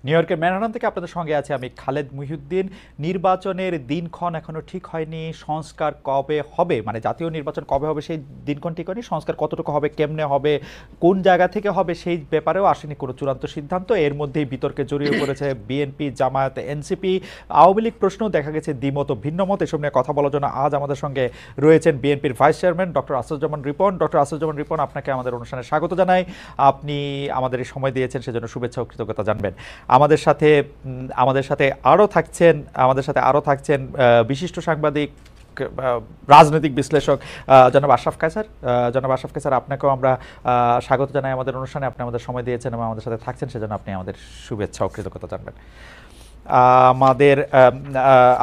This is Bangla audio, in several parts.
নিউ ইয়র্কের ম্যানহাটন থেকে আপনাদের সঙ্গে আছে আমি খালেদ মুহিউদ্দিন। নির্বাচনের দিনক্ষণ এখনো ঠিক হয়নি, সংস্কার কবে হবে, মানে জাতীয় নির্বাচন কবে হবে সেই দিনক্ষণ ঠিক হয়নি, সংস্কার কতটুকু হবে, কেমনে হবে, কোন জায়গা থেকে হবে সেই ব্যাপারেও আসেনি কোনো চূড়ান্ত সিদ্ধান্ত। এর মধ্যেই বিতর্কে জড়িয়ে পড়েছে বিএনপি, জামায়াত, এনসিপি, আওয়ামী লীগ। প্রশ্ন দেখা গেছে দ্বিমত ভিন্নমত। এসব নিয়ে কথা বলার জন্য আজ আমাদের সঙ্গে রয়েছেন বিএনপির vice chairman doctor Asaduzzaman Ripon. Doctor Asaduzzaman Ripon, আপনাকে আমাদের অনুষ্ঠানে স্বাগত জানাই। আপনি আমাদের এই সময় দিয়েছেন সেজন্য শুভেচ্ছা ও কৃতজ্ঞতা জানবেন। আমাদের সাথে আরও থাকছেন বিশিষ্ট সাংবাদিক, রাজনৈতিক বিশ্লেষক জনাব আশরাফ কায়সার। জনাব আশরাফ কায়সার, আপনাকেও আমরা স্বাগত জানাই আমাদের অনুষ্ঠানে। আপনি আমাদের সময় দিয়েছেন এবং আমাদের সাথে থাকছেন, সেজন্য আপনি আমাদের শুভেচ্ছা ও কৃতজ্ঞতা জানবেন।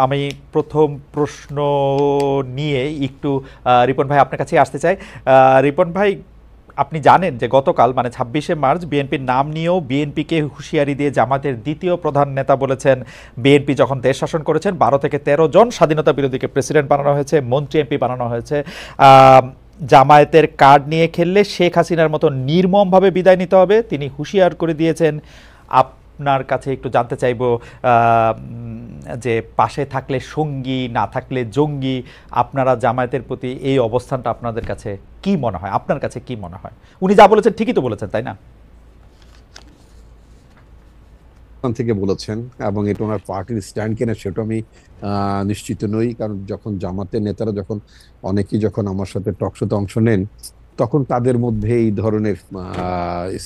আমি প্রথম প্রশ্ন নিয়ে একটু রিপন ভাই আপনার কাছে আসতে চাই। রিপন ভাই, আপনি জানেন যে গতকাল মানে 26শে মার্চ বিএনপির নাম নিয়েও বিএনপিকে হুঁশিয়ারি দিয়ে জামাতের দ্বিতীয় প্রধান নেতা বলেছেন, বিএনপি যখন দেশ শাসন করেছেন 12 থেকে 13 জন স্বাধীনতা বিরোধীকে প্রেসিডেন্ট বানানো হয়েছে, মন্ত্রী এমপি বানানো হয়েছে। জামায়াতের কার্ড নিয়ে খেললে শেখ হাসিনার মতো নির্মমভাবে বিদায় নিতে হবে তিনি হুঁশিয়ার করে দিয়েছেন। আপনার কাছে একটু জানতে চাইব যে পাশে থাকলে সঙ্গী, না থাকলে জঙ্গি, আপনারা জামায়াতের প্রতি এই অবস্থানটা আপনাদের কাছে কি মনে হয়, আপনার কাছে কি মনে হয়? উনি যা বলেছেন ঠিকই তো বলেছেন, তাই না? থেকে বলেছেন এবং এটা ওনার পার্টির স্ট্যান্ড কিনা সেটা আমি নিশ্চিত নই, কারণ যখন জামাতের নেতারা যখন আমার সাথে টকশোতে অংশ নেন, তখন তাদের মধ্যে এই ধরনের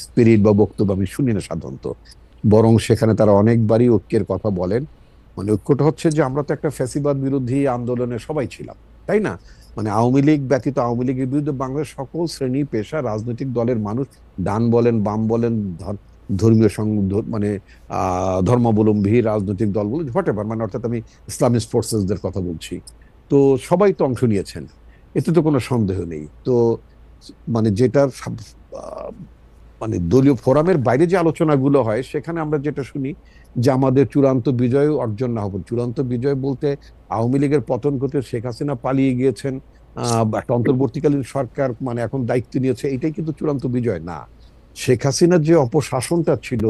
স্পিরিট বা বক্তব্য আমি শুনি না সাধারণত। বরং সেখানে তারা অনেকবারই ঐক্যের কথা বলেন। মানে ঐক্যটা হচ্ছে যে আমরা তো একটা ফ্যাসিবাদ বিরোধী আন্দোলনে সবাই ছিলাম, তাই না? মানে আওয়ামী লীগ ব্যতীত আওয়ামী লীগের বিরুদ্ধে বাংলাদেশ সকল শ্রেণী পেশা রাজনৈতিক দলের মানুষ, ডান বলেন বাম বলেন, ধর্মীয় মানে ধর্মাবলম্বী রাজনৈতিক দলগুলো হোয়াটএভার, মানে অর্থাৎ আমি ইসলামিস্ট ফোর্সেসদের কথা বলছি, তো সবাই তো অংশ নিয়েছেন, এতে তো কোনো সন্দেহ নেই। তো মানে যেটার মানে দলীয় ফোরামের বাইরে যে আলোচনাগুলো হয় সেখানে আমরা যেটা শুনি যে আমাদের চূড়ান্ত বিজয় অর্জন না হবে। চূড়ান্ত বিজয় বলতে আওয়ামী লীগের পতন করতে শেখ হাসিনা পালিয়ে গিয়েছেন, একটা অন্তর্বর্তীকালীন সরকার মানে এখন দায়িত্ব নিয়েছে, এটাই কিন্তু চূড়ান্ত বিজয় না। শেখ হাসিনার যে অপশাসনটা ছিল,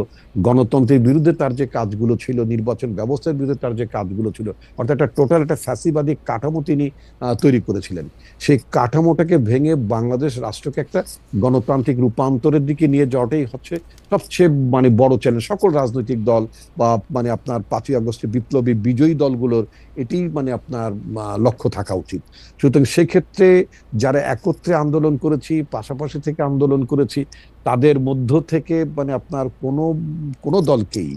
গণতন্ত্রের বিরুদ্ধে তার যে কাজগুলো ছিল, নির্বাচন ব্যবস্থার বিরুদ্ধে তার যে কাজগুলো ছিল, অর্থাৎ একটা টোটাল একটা ফ্যাসিবাদী কাঠামো তিনি তৈরি করেছিলেন। সেই কাঠামোটাকে ভেঙে বাংলাদেশ রাষ্ট্রকে একটা গণতান্ত্রিক রূপান্তরের দিকে নিয়ে যাওয়াটাই হচ্ছে সবচেয়ে মানে বড় চ্যালেঞ্জ সকল রাজনৈতিক দল বা মানে আপনার 5ই আগস্টের বিপ্লবী বিজয়ী দলগুলোর এটি মানে আপনার লক্ষ্য থাকা উচিত। সুতরাং সেক্ষেত্রে যারা একত্রে আন্দোলন করেছি, পাশাপাশি থেকে আন্দোলন করেছি, তাদের মধ্য থেকে মানে আপনার কোনো দলকেই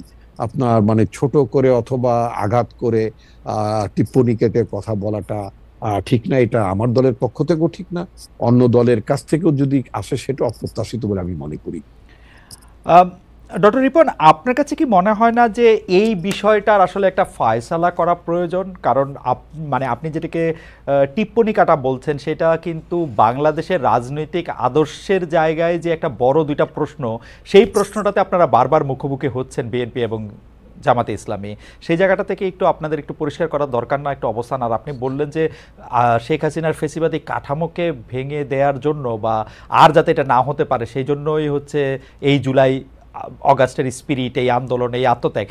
আপনার মানে ছোট করে অথবা আঘাত করে টিপ্পনী কেটে কথা বলাটা ঠিক না। এটা আমার দলের পক্ষ থেকেও ঠিক না, অন্য দলের কাছ থেকেও যদি আসে সেটা অপ্রত্যাশিত বলে আমি মনে করি। ডক্টর রিপন, আপনার কাছে কি মনে হয় না যে এই বিষয়টার আসলে একটা ফয়সালা করা প্রয়োজন? কারণ মানে আপনি যেটাকে টিপ্পনী কাটা বলছেন সেটা কিন্তু বাংলাদেশের রাজনৈতিক আদর্শের জায়গায় যে একটা বড় দুইটা প্রশ্ন, সেই প্রশ্নটাতে আপনারা বারবার মুখোমুখি হচ্ছেন বিএনপি এবং জামাতে ইসলামী। সেই জায়গাটা থেকে একটু আপনাদের একটু পরিষ্কার করার দরকার না, একটু অবস্থান? আর আপনি বললেন যে শেখ হাসিনার ফেসিবাদী কাঠামোকে ভেঙে দেওয়ার জন্য বা আর যাতে এটা না হতে পারে সেই জন্যই হচ্ছে এই জুলাই অগাস্টের স্পিরিট, এই আন্দোলন, এই আত্মত্যাগ।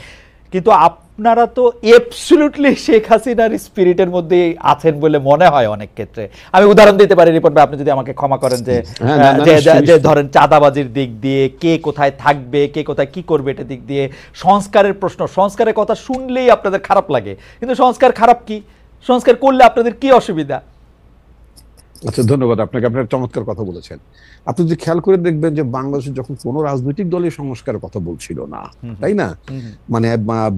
কিন্তু আপনারা তো অ্যাবসলিউটলি শেখ হাসিনার স্পিরিটের মধ্যে আছেন বলে মনে হয় অনেক ক্ষেত্রে। আমি উদাহরণ দিতে পারি রিপোর্ট ভাই, আপনি যদি আমাকে ক্ষমা করেন, যে ধরেন চাঁদাবাজির দিক দিয়ে কে কোথায় থাকবে, কে কোথায় কি করবে, এটা দিক দিয়ে সংস্কারের প্রশ্ন, সংস্কারের কথা শুনলেই আপনাদের খারাপ লাগে। কিন্তু সংস্কার খারাপ কি? সংস্কার করলে আপনাদের কি অসুবিধা? আচ্ছা, ধন্যবাদ আপনাকে, আপনার চমৎকার কথা বলেছেন। আপনি যদি খেয়াল করে দেখবেন যে বাংলাদেশে যখন কোনো রাজনৈতিক দলের সংস্কারের কথা বলছিল না, তাই না? মানে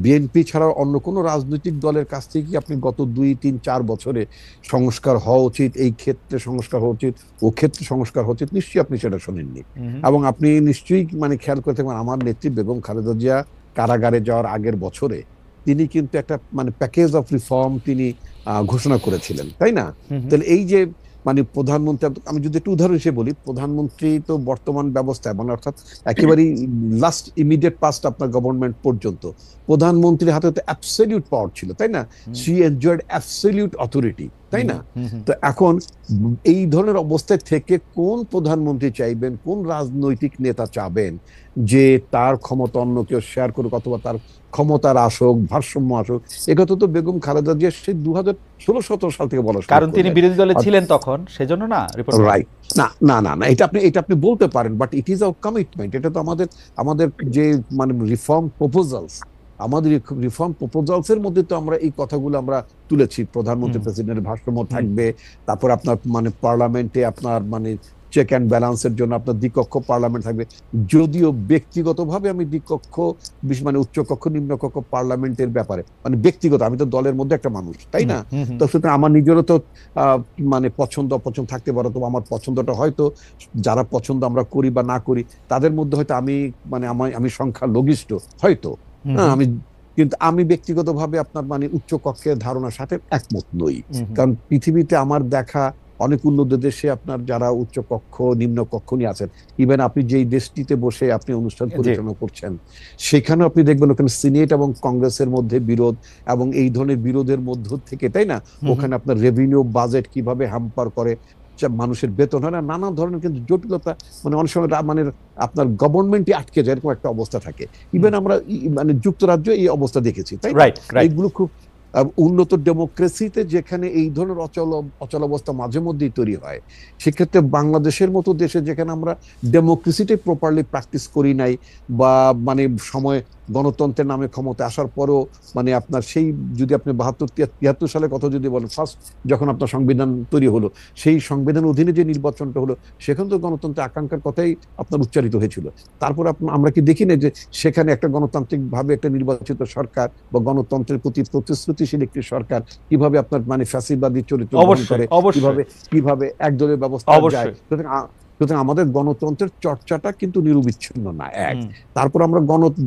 বিএনপি ছাড়া অন্য কোনো রাজনৈতিক দলের কাছ থেকে কি আপনি গত 2-3-4 বছরে সংস্কার হওয়া উচিত, এই ক্ষেত্রে সংস্কার হওয়া উচিত, ও ক্ষেত্রে সংস্কার হওয়া উচিত, নিশ্চয়ই আপনি সেটা শোনেননি। এবং আপনি নিশ্চয়ই মানে খেয়াল করে থাকবেন আমার নেত্রী বেগম খালেদা জিয়া কারাগারে যাওয়ার আগের বছরে তিনি কিন্তু একটা মানে প্যাকেজ অফ রিফর্ম তিনি ঘোষণা করেছিলেন, তাই না? তাহলে এই যে মানে প্রধানমন্ত্রী, আমি যদি একটু উদাহরণ হিসেবে বলি, প্রধানমন্ত্রী তো বর্তমান ব্যবস্থায় মানে অর্থাৎ একেবারেই লাস্ট ইমিডিয়েট পাস্ট আপনার গভর্নমেন্ট পর্যন্ত প্রধানমন্ত্রীর হাতে তো অ্যাবসলিউট পাওয়ার ছিল, তাই না? She enjoyed absolute authority. তাই না? তো এখন এই ধরনের অবস্থায় থেকে কোন প্রধানমন্ত্রী চাইবেন, কোন রাজনৈতিক নেতা চাবেন যে তার ক্ষমতা অন্য কেউ শেয়ার করুক অথবা তার ক্ষমতার আসুক, ভারসাম্য আসুক? একথা তো বেগম খালেদা জিয়া সেই 2016-17 সাল থেকে বলা শুরু কারণ তিনি করলেন। বিরোধী দলে ছিলেন তখন, সেজন্য না রিপন ভাই? রাইট। না না না না, এটা আপনি বলতে পারেন, but it is our commitment. এটা তো আমাদের যে মানে রিফর্ম প্রপোজালস, আমাদের রিফর্ম প্রপোজালস এর মধ্যে তো আমরা এই কথাগুলো আমরা তুলেছি। প্রধানমন্ত্রী প্রেসিডেন্টের ভারসাম্য থাকবে, তারপর আপনার মানে পার্লামেন্টে আপনার মানে চেক অ্যান্ড ব্যালেন্সের জন্য আপনার দ্বিকক্ষ পার্লামেন্ট থাকবে। যদিও ব্যক্তিগতভাবে আমি দ্বিকক্ষ মানে উচ্চকক্ষ নিম্নকক্ষ পার্লামেন্টের ব্যাপারে মানে ব্যক্তিগত, আমি তো দলের মধ্যে একটা মানুষ, তাই না? তো সুতরাং আমার নিজেরও তো মানে পছন্দ অপছন্দ থাকতে পারে। তো আমার পছন্দটা হয়তো যারা পছন্দ আমরা করি বা না করি তাদের মধ্যে হয়তো আমি সংখ্যালঘিষ্ঠ হয়তো, হ্যাঁ আমি, কিন্তু আমি ব্যক্তিগতভাবে আপনার মানে উচ্চ কক্ষের ধারণার সাথে একমত নই। কারণ পৃথিবীতে আমার দেখা অনেক উন্নত দেশে আপনার যারা উচ্চ কক্ষ নিম্ন কক্ষ নিয়ে আছেন, ইভেন আপনি যেই দেশটিতে বসে আপনি অনুষ্ঠান পরিচালনা করছেন সেখানে আপনি দেখবেন ওখানে সিনেট এবং কংগ্রেসের মধ্যে বিরোধ, এবং এই ধরনের বিরোধের মধ্য থেকে, তাই না, ওখানে আপনার রেভিনিউ বাজেট কিভাবে হ্যাম্পার করে, মানুষের বেতন হয় না, নানা ধরনের কিন্তু জটিলতা, মানে অনেক সময় মানে আপনার গভর্নমেন্টই আটকে যায় এরকম একটা অবস্থা থাকে। ইভেন আমরা মানে যুক্তরাজ্য এই অবস্থা দেখেছি, তাই না? এইগুলো খুব উন্নত ডেমোক্রেসিতে যেখানে এই ধরনের অচলাবস্থা মাঝে মধ্যেই তৈরি হয়, সেক্ষেত্রে বাংলাদেশের মতো দেশে যেখানে আমরা ডেমোক্রেসিটাই প্রপারলি প্র্যাকটিস করি নাই, বা মানে সময় গণতন্ত্রের নামে ক্ষমতা আসার পরও মানে আপনার সেই, যদি আপনি 72-73 সালের কথা যদি বলেন, ফার্স্ট যখন আপনার সংবিধান তৈরি হলো, সেই সংবিধান অধীনে যে নির্বাচনটা হলো সেখানে তো গণতন্ত্রের আকাঙ্ক্ষার কথাই আপনার উচ্চারিত হয়েছিল। তারপর আমরা কি দেখি না যে সেখানে একটা গণতান্ত্রিক ভাবে একটা নির্বাচিত সরকার বা গণতন্ত্রের প্রতি প্রতিশ্রুতিশীল একটি সরকার কিভাবে আপনার মানে ফ্যাসিবাদী চরিত্র গ্রহণ করে, কিভাবে একদলীয় ব্যবস্থা যায়। সুতরাং আমাদের গণতন্ত্রের চর্চাটা কিন্তু নিরবিচ্ছিন্ন না, এক। তারপর আমরা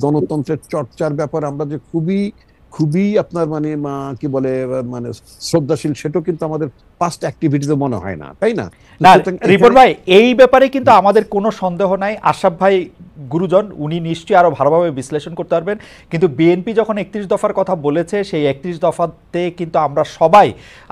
গণতন্ত্রের চর্চার ব্যাপারে আমরা যে খুবই খুবই আপনার মানে কি বলে মানে শ্রদ্ধাশীল, সেটাও কিন্তু আমাদের পাস্ট অ্যাক্টিভিটিতে মনে হয় না, তাই না? রিপন ভাই, এই ব্যাপারে কিন্তু আমাদের কোনো সন্দেহ নাই। আশরাফ ভাই গুরুজন, উনি নিশ্চয়ই আরো ভালোভাবে বিশ্লেষণ করতে পারবেন। কিন্তু বিএনপি যখন 31 দফার কথা বলেছে, সেই 31 দফাতে কিন্তু আমরা সবাই,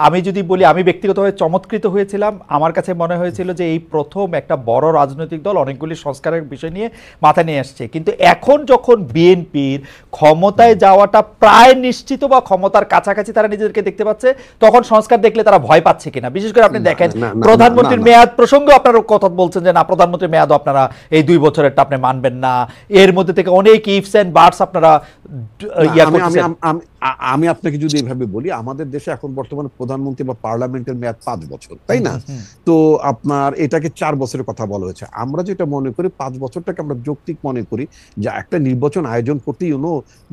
আমি যদি বলি আমি ব্যক্তিগতভাবে চমৎকৃত হয়েছিলাম। আমার কাছে মনে হয়েছিল যে এই প্রথম একটা বড় রাজনৈতিক দল অনেকগুলি সংস্কারের বিষয় নিয়ে মাথা নিয়ে আসছে। কিন্তু এখন যখন বিএনপির ক্ষমতায় যাওয়াটা প্রায় নিশ্চিত বা ক্ষমতার কাছাকাছি তারা নিজেদেরকে দেখতে পাচ্ছে, তখন সংস্কার দেখলে তারা ভয় পাচ্ছে কিনা? বিশেষ করে আপনি দেখেন প্রধানমন্ত্রীর মেয়াদ প্রসঙ্গে আপনারা কথা বলছেন যে না, প্রধানমন্ত্রীর মেয়াদও আপনারা এই 2 বছরেরটা আপনি মানবেন না। এর মধ্যে থেকে অনেক ইফস এন্ড বাটস আপনারা আমি আপনাকে যদি এভাবে বলি, আমাদের দেশে এখন বর্তমানে প্রধানমন্ত্রী বা পার্লামেন্টের মেয়াদ 5 বছর, তাই না? তো আপনার এটাকে 4 বছরের কথা বলা হয়েছে। আমরা যেটা মনে করি 5 বছরটাকে আমরা যৌক্তিক মনে করি, যে একটা নির্বাচন আয়োজন করতে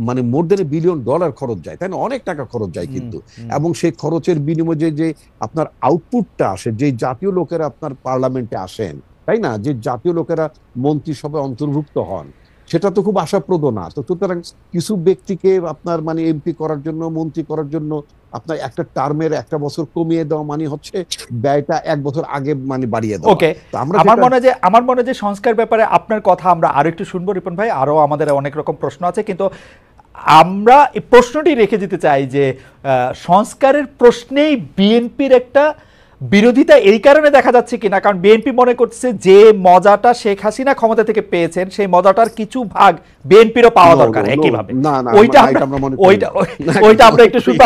মানে মোর দেন $1 বিলিয়ন খরচ যায়, তাই না? অনেক টাকা খরচ যায় কিন্তু, এবং সেই খরচের বিনিময়ে যে আপনার আউটপুটটা আসে, যে জাতীয় লোকেরা আপনার পার্লামেন্টে আসেন, তাই না, যে জাতীয় লোকেরা মন্ত্রিসভায় অন্তর্ভুক্ত হন, সেটা তো খুব আশাপ্রদ না। তো সুতরাং কিছু ব্যক্তিকে আপনার মানে এমপি করার জন্য, মন্ত্রী করার জন্য আপনার একটা টার্মের 1 বছর কমিয়ে দেওয়া মানে হচ্ছে ব্যয়টা 1 বছর আগে মানে বাড়িয়ে দেওয়া। ওকে, আমার মনে হয় যে সংস্কার ব্যাপারে আপনার কথা আমরা আরো একটু শুনবো রিপন ভাই। আরো আমাদের অনেক রকম প্রশ্ন আছে, কিন্তু আমরা এই প্রশ্নটি রেখে দিতে চাই যে সংস্কারের প্রশ্নেই বিএনপির একটা বিরোধিতা এই কারণে দেখা যাচ্ছে কিনা, কারণ বিএনপি মনে করছে যে মজাটা শেখ হাসিনা ক্ষমতা থেকে পেয়েছেন, সেই মজাটার কিছু ভাগ বিএনপিরও পাওয়া দরকার একইভাবে। ওইটা আমরা একটু শুনবো।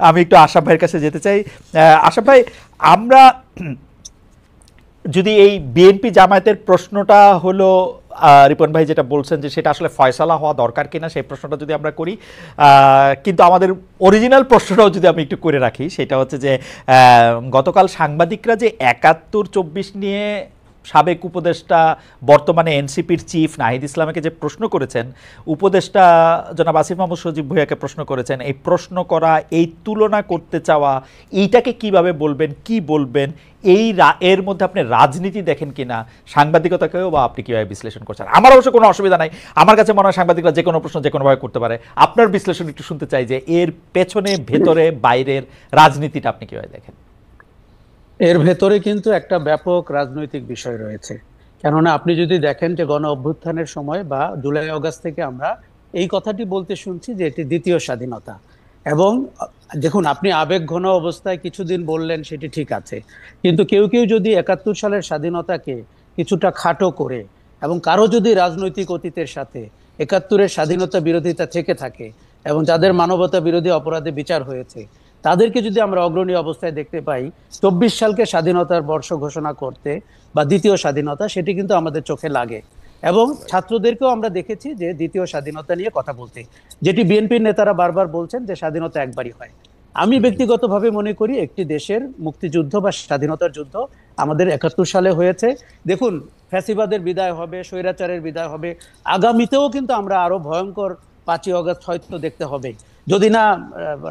আমি একটু আশরাফ ভাইয়ের কাছে যেতে চাই। আশরাফ ভাই, আমরা যদি এই বিএনপি জামায়াতের প্রশ্নটা হলো রিপন ভাই যেটা বলছেন যে সেটা আসলে ফয়সালা হওয়া দরকার কিনা, সেই প্রশ্নটা যদি আমরা করি, কিন্তু আমাদের অরিজিনাল প্রশ্নটাও যদি আমি একটু করে রাখি, সেটা হচ্ছে যে গতকাল সাংবাদিকরা যে 71-24 নিয়ে সাবেক উপদেষ্টা বর্তমানে এনসিপির চিফ নাহিদ ইসলামকে যে প্রশ্ন করেছেন, উপদেষ্টা জনাব আসিফ মাহমুদ সজীব ভুঁইয়াকে প্রশ্ন করেছেন, এই প্রশ্ন করা, এই তুলনা করতে চাওয়া, এইটাকে কিভাবে বলবেন, কি বলবেন? এর মধ্যে আপনি রাজনীতি দেখেন কিনা, সাংবাদিকতাকেও বা আপনি কিভাবে বিশ্লেষণ করছেন? আমার অবশ্য কোনো অসুবিধা নাই, আমার কাছে মনে হয় সাংবাদিকরা যে কোনো প্রশ্ন যে কোনোভাবে করতে পারে। আপনার বিশ্লেষণ একটু শুনতে চাই যে এর পেছনে, ভেতরে, বাইরের রাজনীতিটা আপনি কিভাবে দেখেন? এর ভেতরে কিন্তু একটা ব্যাপক রাজনৈতিক বিষয় রয়েছে। কেননা আপনি যদি দেখেন যে গণ অভ্যুত্থানের সময় বা জুলাই আগস্ট থেকে আমরা এই কথাটি বলতে শুনছি যে এটি দ্বিতীয় স্বাধীনতা, এবং দেখুন, আপনি আবেগ ঘন অবস্থায় কিছুদিন বললেন, সেটি ঠিক আছে, কিন্তু কেউ কেউ যদি 71 সালের স্বাধীনতাকে কিছুটা খাটো করে এবং কারো যদি রাজনৈতিক অতীতের সাথে 71-এর স্বাধীনতা বিরোধিতা থেকে থাকে এবং যাদের মানবতা বিরোধী অপরাধে বিচার হয়েছে, তাদেরকে যদি আমরা অগ্রণী অবস্থায় দেখতে পাই 24 সালকে স্বাধীনতার বর্ষ ঘোষণা করতে বা দ্বিতীয় স্বাধীনতা, সেটি কিন্তু আমাদের চোখে লাগে। এবং ছাত্রদেরকেও আমরা দেখেছি যে দ্বিতীয় স্বাধীনতা নিয়ে কথা বলতে, যেটি বিএনপির নেতারা বারবার বলছেন যে স্বাধীনতা একবারই হয়। আমি ব্যক্তিগতভাবে মনে করি একটি দেশের মুক্তিযুদ্ধ বা স্বাধীনতার যুদ্ধ আমাদের 71 সালে হয়েছে। দেখুন, ফ্যাসিবাদের বিদায় হবে, স্বৈরাচারের বিদায় হবে, আগামীতেও কিন্তু আমরা আরো ভয়ঙ্কর 5ই অগস্ট হয়তো দেখতে হবে, যদি না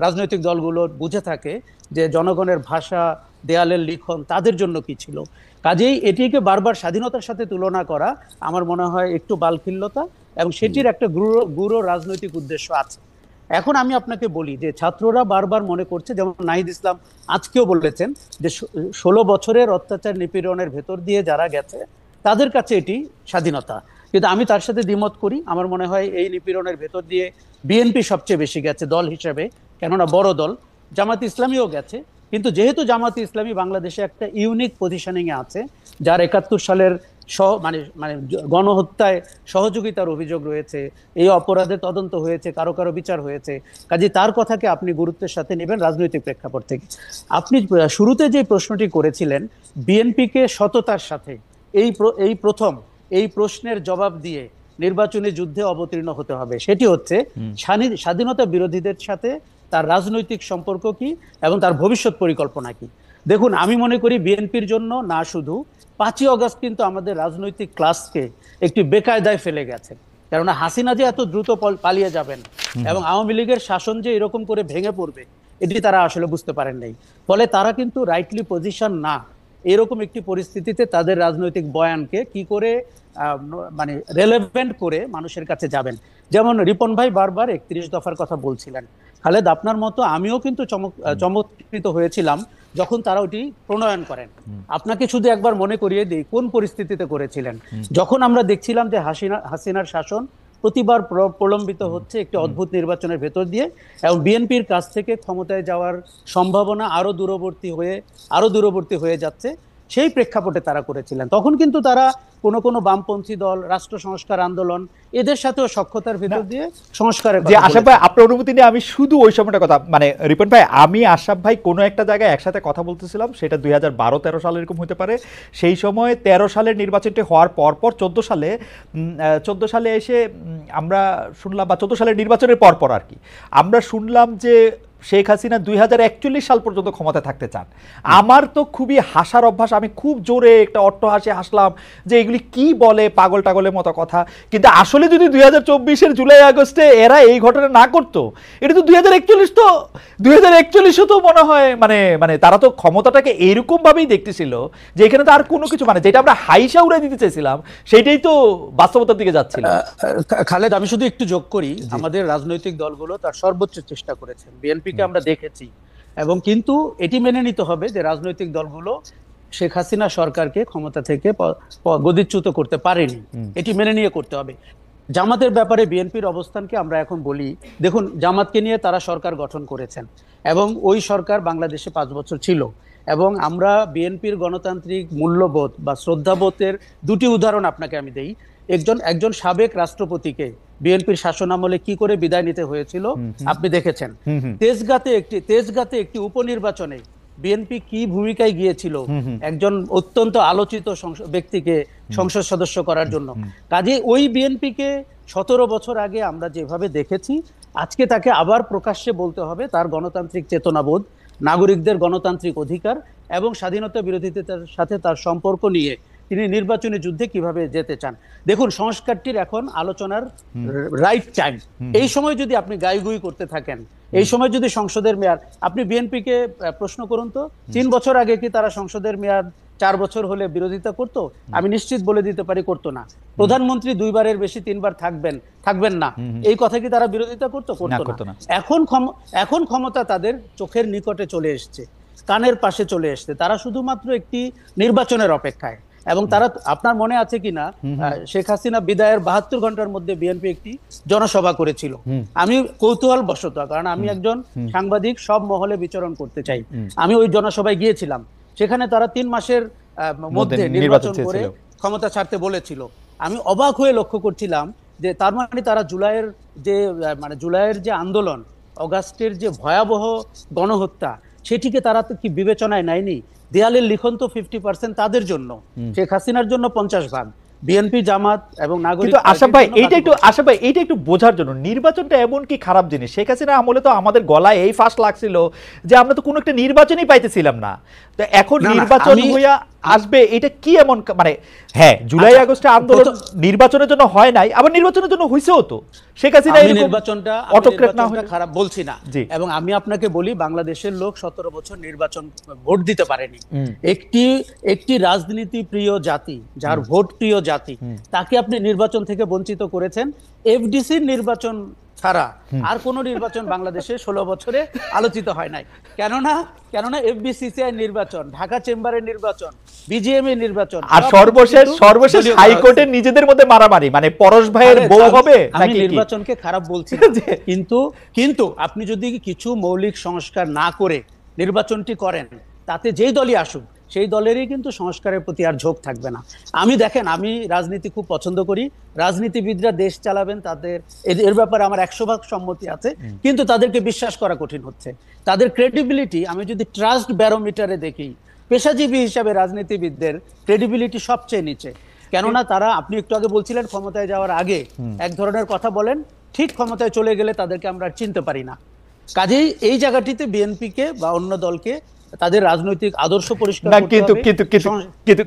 রাজনৈতিক দলগুলো বুঝে থাকে যে জনগণের ভাষা, দেয়ালের লিখন তাদের জন্য কি ছিল। কাজেই এটিকে বারবার স্বাধীনতার সাথে তুলনা করা আমার মনে হয় একটু বালখিল্যতা, এবং সেটির একটা গূঢ় রাজনৈতিক উদ্দেশ্য আছে। এখন আমি আপনাকে বলি যে ছাত্ররা বারবার মনে করছে, যেমন নাহিদ ইসলাম আজকেও বলেছেন যে 16 বছরের অত্যাচার নিপীড়নের ভেতর দিয়ে যারা গেছে তাদের কাছে এটি স্বাধীনতা। কিন্তু আমি তার সাথে দ্বিমত করি। আমার মনে হয় এই নিপীড়নের ভেতর দিয়ে বিএনপি সবচেয়ে বেশি গেছে দল হিসেবে, কেননা বড় দল। জামাত ইসলামীও গেছে, কিন্তু যেহেতু জামাত ইসলামী বাংলাদেশে একটা ইউনিক পজিশনিং এ আছে, যার 71 সালের মানে মানে গণহত্যায় সহযোগিতার অভিযোগ রয়েছে, এই অপরাধের তদন্ত হয়েছে, কারো কারো বিচার হয়েছে, কাজে তার কথাকে আপনি গুরুত্বের সাথে নেবেন রাজনৈতিক প্রেক্ষাপট থেকে। আপনি শুরুতে যে প্রশ্নটি করেছিলেন বিএনপিকে সততার সাথে এই প্রথম এই প্রশ্নের জবাব দিয়ে নির্বাচনী যুদ্ধে অবতীর্ণ হতে হবে, সেটি হচ্ছে স্বাধীনতা বিরোধীদের সাথে তার রাজনৈতিক সম্পর্ক কি এবং তার ভবিষ্যৎ পরিকল্পনা কি। দেখুন, আমি মনে করি বিএনপির জন্য না শুধু 5ই অগস্ট কিন্তু আমাদের রাজনৈতিক ক্লাসকে একটি বেকায়দায় ফেলে গেছে, কেননা হাসিনা যে এত দ্রুত পালিয়ে যাবেন এবং আওয়ামী লীগের শাসন যে এরকম করে ভেঙে পড়বে, এটি তারা আসলে বুঝতে পারেন নাই। ফলে তারা কিন্তু রাইটলি পজিশন না, এরকম একটি পরিস্থিতিতে তাদের রাজনৈতিক বয়ানকে কি করে মানে রেলেভেন্ট করে মানুষের কাছে যাবেন। যেমন রিপন ভাই বারবার 31 দফার কথা বলছিলেন। খালেদ, আপনার মতো আমিও কিন্তু চমৎকৃত হয়েছিলাম যখন তারা ওটি প্রণয়ন করেন। আপনাকে শুধু একবার মনে করিয়ে দিই কোন পরিস্থিতিতে করেছিলেন। যখন আমরা দেখছিলাম যে হাসিনার শাসন প্রতিবার প্রলম্বিত হচ্ছে একটি অদ্ভুত নির্বাচনের ভেতর দিয়ে, এবং বিএনপির কাছ থেকে ক্ষমতায় যাওয়ার সম্ভাবনা আরো দূরবর্তী হয়ে যাচ্ছে, সেই প্রেক্ষাপটে তারা করেছিলেন। তখন কিন্তু তারা কোনো বামপন্থী দল, রাষ্ট্র সংস্কার আন্দোলন, এদের সাথেও সখ্যতার ভেতর দিয়ে সংস্কারের কথা আশরাফ ভাই, আপনার অনুমতি নিয়ে আমি শুধু ওই সময়টা কথা, মানে রিপন ভাই, আমি আশরাফ ভাই কোনো একটা জায়গায় একসাথে কথা বলতেছিলাম, সেটা 2012-13 সাল এরকম হতে পারে। সেই সময় 13 সালের নির্বাচনটি হওয়ার পর 14 সালে এসে আমরা শুনলাম, বা 14 সালের নির্বাচনের পর আর কি আমরা শুনলাম যে শেখ হাসিনা 2041 সাল পর্যন্ত ক্ষমতায় থাকতে চান। আমার তো খুবই হাসার অভ্যাস, আমি খুব জোরে একটা অট্টহাসি হাসলাম যে এগুলি কি বলে, পাগল টাগলের মতো কথা। কিন্তু আসলে যদি 2024-এর জুলাই আগস্টে এরা এই ঘটনা না করতো, এটা তো 2041 তো মনে হয় মানে তারা তো ক্ষমতাটাকে এইরকম ভাবেই দেখতেছিল যে এখানে তো আর কোনো কিছু, মানে যেটা আমরা হাইসা উড়ে দিতে চাইছিলাম সেটাই তো বাস্তবতার দিকে যাচ্ছিল। খালেদ, আমি শুধু একটু যোগ করি, আমাদের রাজনৈতিক দলগুলো তার সর্বোচ্চ চেষ্টা করেছেন, বিএনপিকে আমরা দেখেছি। এবং কিন্তু এটি মেনে নিতে হবে যে রাজনৈতিক দলগুলো শেখ হাসিনা সরকারকে ক্ষমতা থেকে গদিচ্যুত করতে পারেনি, এটি মেনে নিয়ে করতে হবে। জামাতের ব্যাপারে বিএনপির অবস্থানকে আমরা এখন বলি। দেখুন, জামাতকে নিয়ে তারা সরকার গঠন করেছেন এবং ওই সরকার বাংলাদেশে 5 বছর ছিল, এবং আমরা বিএনপির গণতান্ত্রিক মূল্যবোধ বা শ্রদ্ধাবোধের দুটি উদাহরণ আপনাকে আমি দেই। একজন সাবেক রাষ্ট্রপতিকে বিএনপির শাসন আমলে কি করে বিদায় নিতে হয়েছিল আপনি দেখেছেন। তেজগাঁতে একটি উপনির্বাচনে বিএনপি কি ভূমিকায় গিয়েছিল একজন অত্যন্ত আলোচিত ব্যক্তিকে সংসদ সদস্য করার জন্য। কাজে ওই বিএনপিকে 17 বছর আগে আমরা যেভাবে দেখেছি, আজকে তাকে আবার প্রকাশ্যে বলতে হবে তার গণতান্ত্রিক চেতনাবোধ, নাগরিকদের গণতান্ত্রিক অধিকার এবং স্বাধীনতা বিরোধিতার সাথে তার সম্পর্ক নিয়ে তিনি নির্বাচনী যুদ্ধে কিভাবে যেতে চান। দেখুন, সংস্কারটির এখন আলোচনার রাইট টাইম। এই সময় যদি আপনি গাইগুই করতে থাকেন, এই সময় যদি সংসদের মেয়াদ, আপনি বিএনপিকে প্রশ্ন করুন তো 3 বছর আগে কি তারা সংসদের মেয়াদ 4 বছর হলে বিরোধিতা করতো? আমি নিশ্চিত বলে দিতে পারি করতো না। প্রধানমন্ত্রী 2 বারের বেশি 3 বার থাকবেন না, এই কথা কি তারা বিরোধিতা করতো না। এখন ক্ষমতা তাদের চোখের নিকটে চলে এসছে, কানের পাশে চলে এসছে, তারা শুধুমাত্র একটি নির্বাচনের অপেক্ষায়। এবং তারা, আপনার মনে আছে কিনা, শেখ হাসিনা বিদায়ের 72 ঘন্টার মধ্যে বিএনপি একটি জনসভা করেছিল। আমি কৌতূহল বশত, কারণ আমি একজন সাংবাদিক, সব মহলে বিচরণ করতে চাই, আমি ওই জনসভায় গিয়েছিলাম। সেখানে তারা 3 মাসের মধ্যে নির্বাচন করে ক্ষমতা ছাড়তে বলেছিল। আমি অবাক হয়ে লক্ষ্য করছিলাম যে তার মানে তারা জুলাইয়ের যে আন্দোলন, অগাস্টের যে ভয়াবহ গণহত্যা, সেটিকে তারা তো কি বিবেচনায় নেয়নি? দেয়ালের লিখন তো 50% তাদের জন্য, শেখ হাসিনার জন্য 50%, বিএনপি, জামাত এবং নাগরিক। কিন্তু আশা ভাই এইটা একটু বোঝার জন্য, নির্বাচনটা এমন কি খারাপ জিনিস? শেখ হাসিনা আমলে তো আমাদের গলায় এই ফাঁস লাগছিল যে আমরা তো কোনো একটা নির্বাচনই পাইতেছিলাম না। তো এখন নির্বাচন হইয়া আসবে, এটা কি এমন? মানে হ্যাঁ, জুলাই আগস্টে আন্দোলন নির্বাচনের জন্য হয় নাই, আবার নির্বাচনের জন্য হইছেও তো। শেখ হাসিনা নির্বাচনটা খারাপ বলছি না, এবং আমি আপনাকে বলি, বাংলাদেশের লোক 17 বছর নির্বাচন ভোট দিতে পারেনি। একটি রাজনীতি প্রিয় জাতি, যার ভোট প্রিয় জাতি, তাকে আপনি নির্বাচন থেকে বঞ্চিত করেছেন। এফডিসির নির্বাচন ছাড়া আর কোন নির্বাচন বাংলাদেশে 16 বছরে আলোচিত হয় নাই। কেননা এফবিসিসিআই নির্বাচন, ঢাকা চেম্বারের নির্বাচন, বিজিএম এর নির্বাচন, আর সর্বশেষ হাইকোর্টের নিজেদের মধ্যে মারামারি, মানে পরশ ভাইয়ের বউ হবে। আমি নির্বাচনকে খারাপ বলছি না, কিন্তু আপনি যদি কিছু মৌলিক সংস্কার না করে নির্বাচনটি করেন, তাতে যেই দলই আসুক সেই দলেরই কিন্তু সংস্কারের প্রতি আর ঝোঁক থাকবে না। আমি রাজনীতি খুব পছন্দ করি, রাজনীতিবিদরা দেশ চালাবেন, এর ব্যাপারে আমার 100% সম্মতি আছে, কিন্তু তাদেরকে বিশ্বাস করা কঠিন হচ্ছে। তাদের ক্রেডিবিলিটি, আমি যদি ট্রাস্ট ব্যারোমিটারে দেখি, পেশাজীবী হিসাবে রাজনীতিবিদদের ক্রেডিবিলিটি সবচেয়ে নিচে। কেননা তারা, আপনি একটু আগে বলছিলেন ক্ষমতায় যাওয়ার আগে এক ধরনের কথা বলেন, ঠিক ক্ষমতায় চলে গেলে তাদেরকে আমরা চিনতে পারি না। কাজেই এই জায়গাটিতে বিএনপিকে বা অন্য দলকে তাদের রাজনৈতিক আদর্শ পরিষ্কার করতে হবে।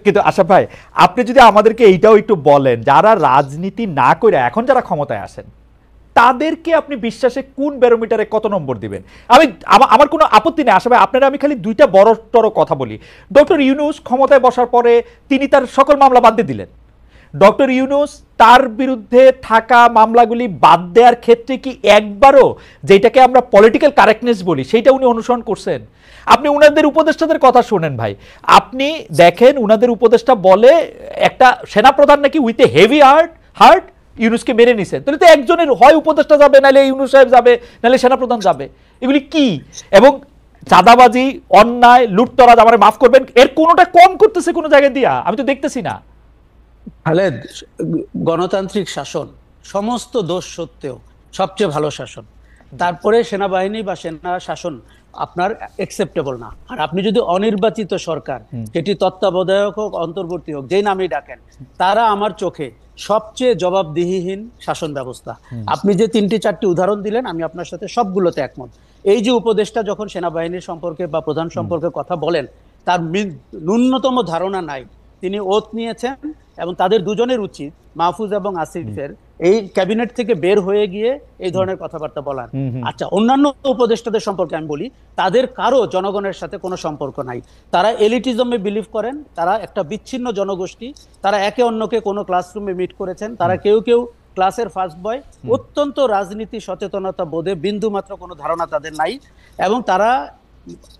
কিন্তু আশা ভাই, আপনি যদি আমাদেরকে এইটাও একটু বলেন, যারা রাজনীতি না করে এখন যারা ক্ষমতায় আসেন, তাদেরকে আপনি বিশ্বাসে কোন ব্যারোমিটারে কত নম্বর দিবেন? আমার কোনো আপত্তি নেই আশা ভাই, আপনারা আমি খালি দুইটা বড় কথা বলি। ডক্টর ইউনূস ক্ষমতায় বসার পরে তিনি তার সকল মামলা বাদ দিয়ে দিলেন। ডক্টর ইউনূস তার বিরুদ্ধে থাকা মামলাগুলি বাদ দেওয়ার ক্ষেত্রে কি একবারও, যেটাকে আমরা পলিটিক্যাল কারেক্টনেস বলি, সেইটা উনি অনুসরণ করছেন? আপনি উনাদের উপদেষ্টাদের কথা শোনেন ভাই, আপনি দেখেন উনাদের উপদেষ্টা বলে একটা সেনাপ্রধান নাকি উইথ এ হেভি হার্ট ইউনূসকে মেনে নিছেন। তাহলে তো একজনের হয় উপদেষ্টা যাবে, নাহলে ইউনূস সাহেব যাবে, নাহলে সেনাপ্রধান যাবে। এগুলি কি? এবং চাঁদাবাজি, অন্যায়, লুটতরাজ, আমার মাফ করবেন, এর কোনোটা কম করতেছে কোনো জায়গায় দিয়া? আমি তো দেখতেছি না। খালেদ, গণতান্ত্রিক শাসন সমস্ত দোষ সত্ত্বেও সবচেয়ে ভালো শাসন। তারপরে সেনাবাহিনী বা সেনা শাসন আপনার অ্যাকসেপ্টেবল না। আর আপনি যদি অনির্বাচিত সরকার, যেটি তত্ত্বাবধায়ক হোক, অন্তর্বর্তী হোক, যেই নামেই ডাকেন, তারা আমার চোখে সবচেয়ে জবাবদিহিহীন শাসন ব্যবস্থা। আপনি যে 3-4টি উদাহরণ দিলেন, আমি আপনার সাথে সবগুলোতে একমত। এই যে উপদেষ্টা যখন সেনাবাহিনীর সম্পর্কে বা প্রধান সম্পর্কে কথা বলেন, তার ন্যূনতম ধারণা নাই। তিনি ওথ নিয়েছেন, এবং তাদের দুজনের উচিত, মাহফুজ এবং আসিফের, এই ক্যাবিনেট থেকে বের হয়ে গিয়ে এই ধরনের কথাবার্তা বলার। আচ্ছা, অন্যান্য উপদেষ্টাদের সম্পর্কে আমি বলি, তাদের কারো জনগণের সাথে কোনো সম্পর্ক নাই। তারা এলিটিজমে বিলিভ করেন, তারা একটা বিচ্ছিন্ন জনগোষ্ঠী, তারা একে অন্যকে কোনো ক্লাসরুমে মিট করেছেন, তারা কেউ ক্লাসের ফার্স্ট বয়। অত্যন্ত রাজনীতি সচেতনতা বোধে বিন্দু মাত্র কোনো ধারণা তাদের নাই, এবং তারা,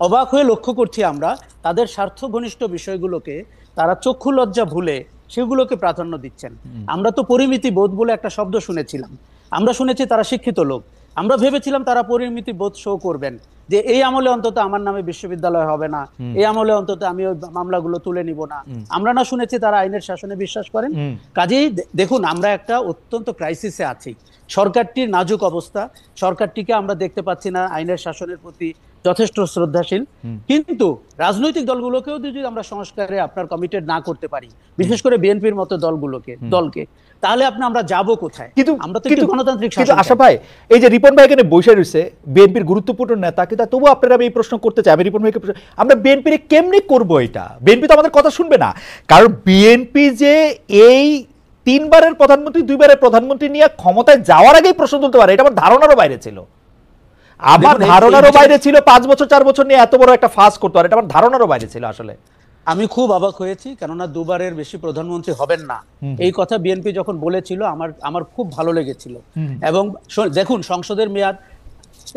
অবাক হয়ে লক্ষ্য করছি আমরা, তাদের স্বার্থ ঘনিষ্ঠ বিষয়গুলোকে তারা চক্ষু লজ্জা ভুলে সেগুলোকে প্রাধান্য দিচ্ছেন। আমরা তো পরিমিতি বোধ বলে একটা শব্দ শুনেছিলাম, আমরা শুনেছি তারা শিক্ষিত লোক, আমরা ভেবেছিলাম তারা পরিমিতি বোধ শো করবেন, যে এই আমলে অন্তত আমার নামে বিশ্ববিদ্যালয় হবে না, এই আমলে অন্তত আমি ওই মামলাগুলো তুলে নিব না। আমরা না শুনেছি তারা আইনের শাসনে বিশ্বাস করেন। কাজেই দেখুন, আমরা একটা অত্যন্ত ক্রাইসিসে আছি। সরকারটির নাজুক অবস্থা, সরকারটিকে আমরা দেখতে পাচ্ছি না আইনের শাসনের প্রতি যথেষ্ট শ্রদ্ধাশীল। কিন্তু রাজনৈতিক দলগুলোকেও যদি আমরা সংস্কারে আপনার কমিটেড না করতে পারি, বিশেষ করে বিএনপির মতো দলকে, তাহলে আমরা যাব কোথায়? আমরা তো একটু গণতান্ত্রিক শাসন। আশা ভাই, এই যে রিপন ভাই এখানে বসে রয়েছে, বিএনপির গুরুত্বপূর্ণ নেতা, কিন্তু তবু আপনারা আমি এই প্রশ্ন করতে চাই, আমি রিপন ভাইকে, আমরা বিএনপির কেমনি করবো এটা? বিএনপি তো আমাদের কথা শুনবে না, কারণ বিএনপি যে এই 3 বারের প্রধানমন্ত্রী, 2 বারের প্রধানমন্ত্রী নিয়ে ক্ষমতায় যাওয়ার আগেই প্রশ্ন তুলতে পারে, এটা আমার ধারণারও বাইরে ছিল। আমার ধারণারও বাইরে ছিল 5 বছর 4 বছর নিয়ে এত বড় একটা ফাঁস করতে পারে, এটা আমার ধারণারও বাইরে ছিল আসলে। আমি খুব অবাক হয়েছি, কেননা 2 বারের বেশি প্রধানমন্ত্রী হবেন না, এই কথা বিএনপি যখন বলেছিল আমার খুব ভালো লেগেছিল। এবং দেখুন, সংসদের মেয়াদ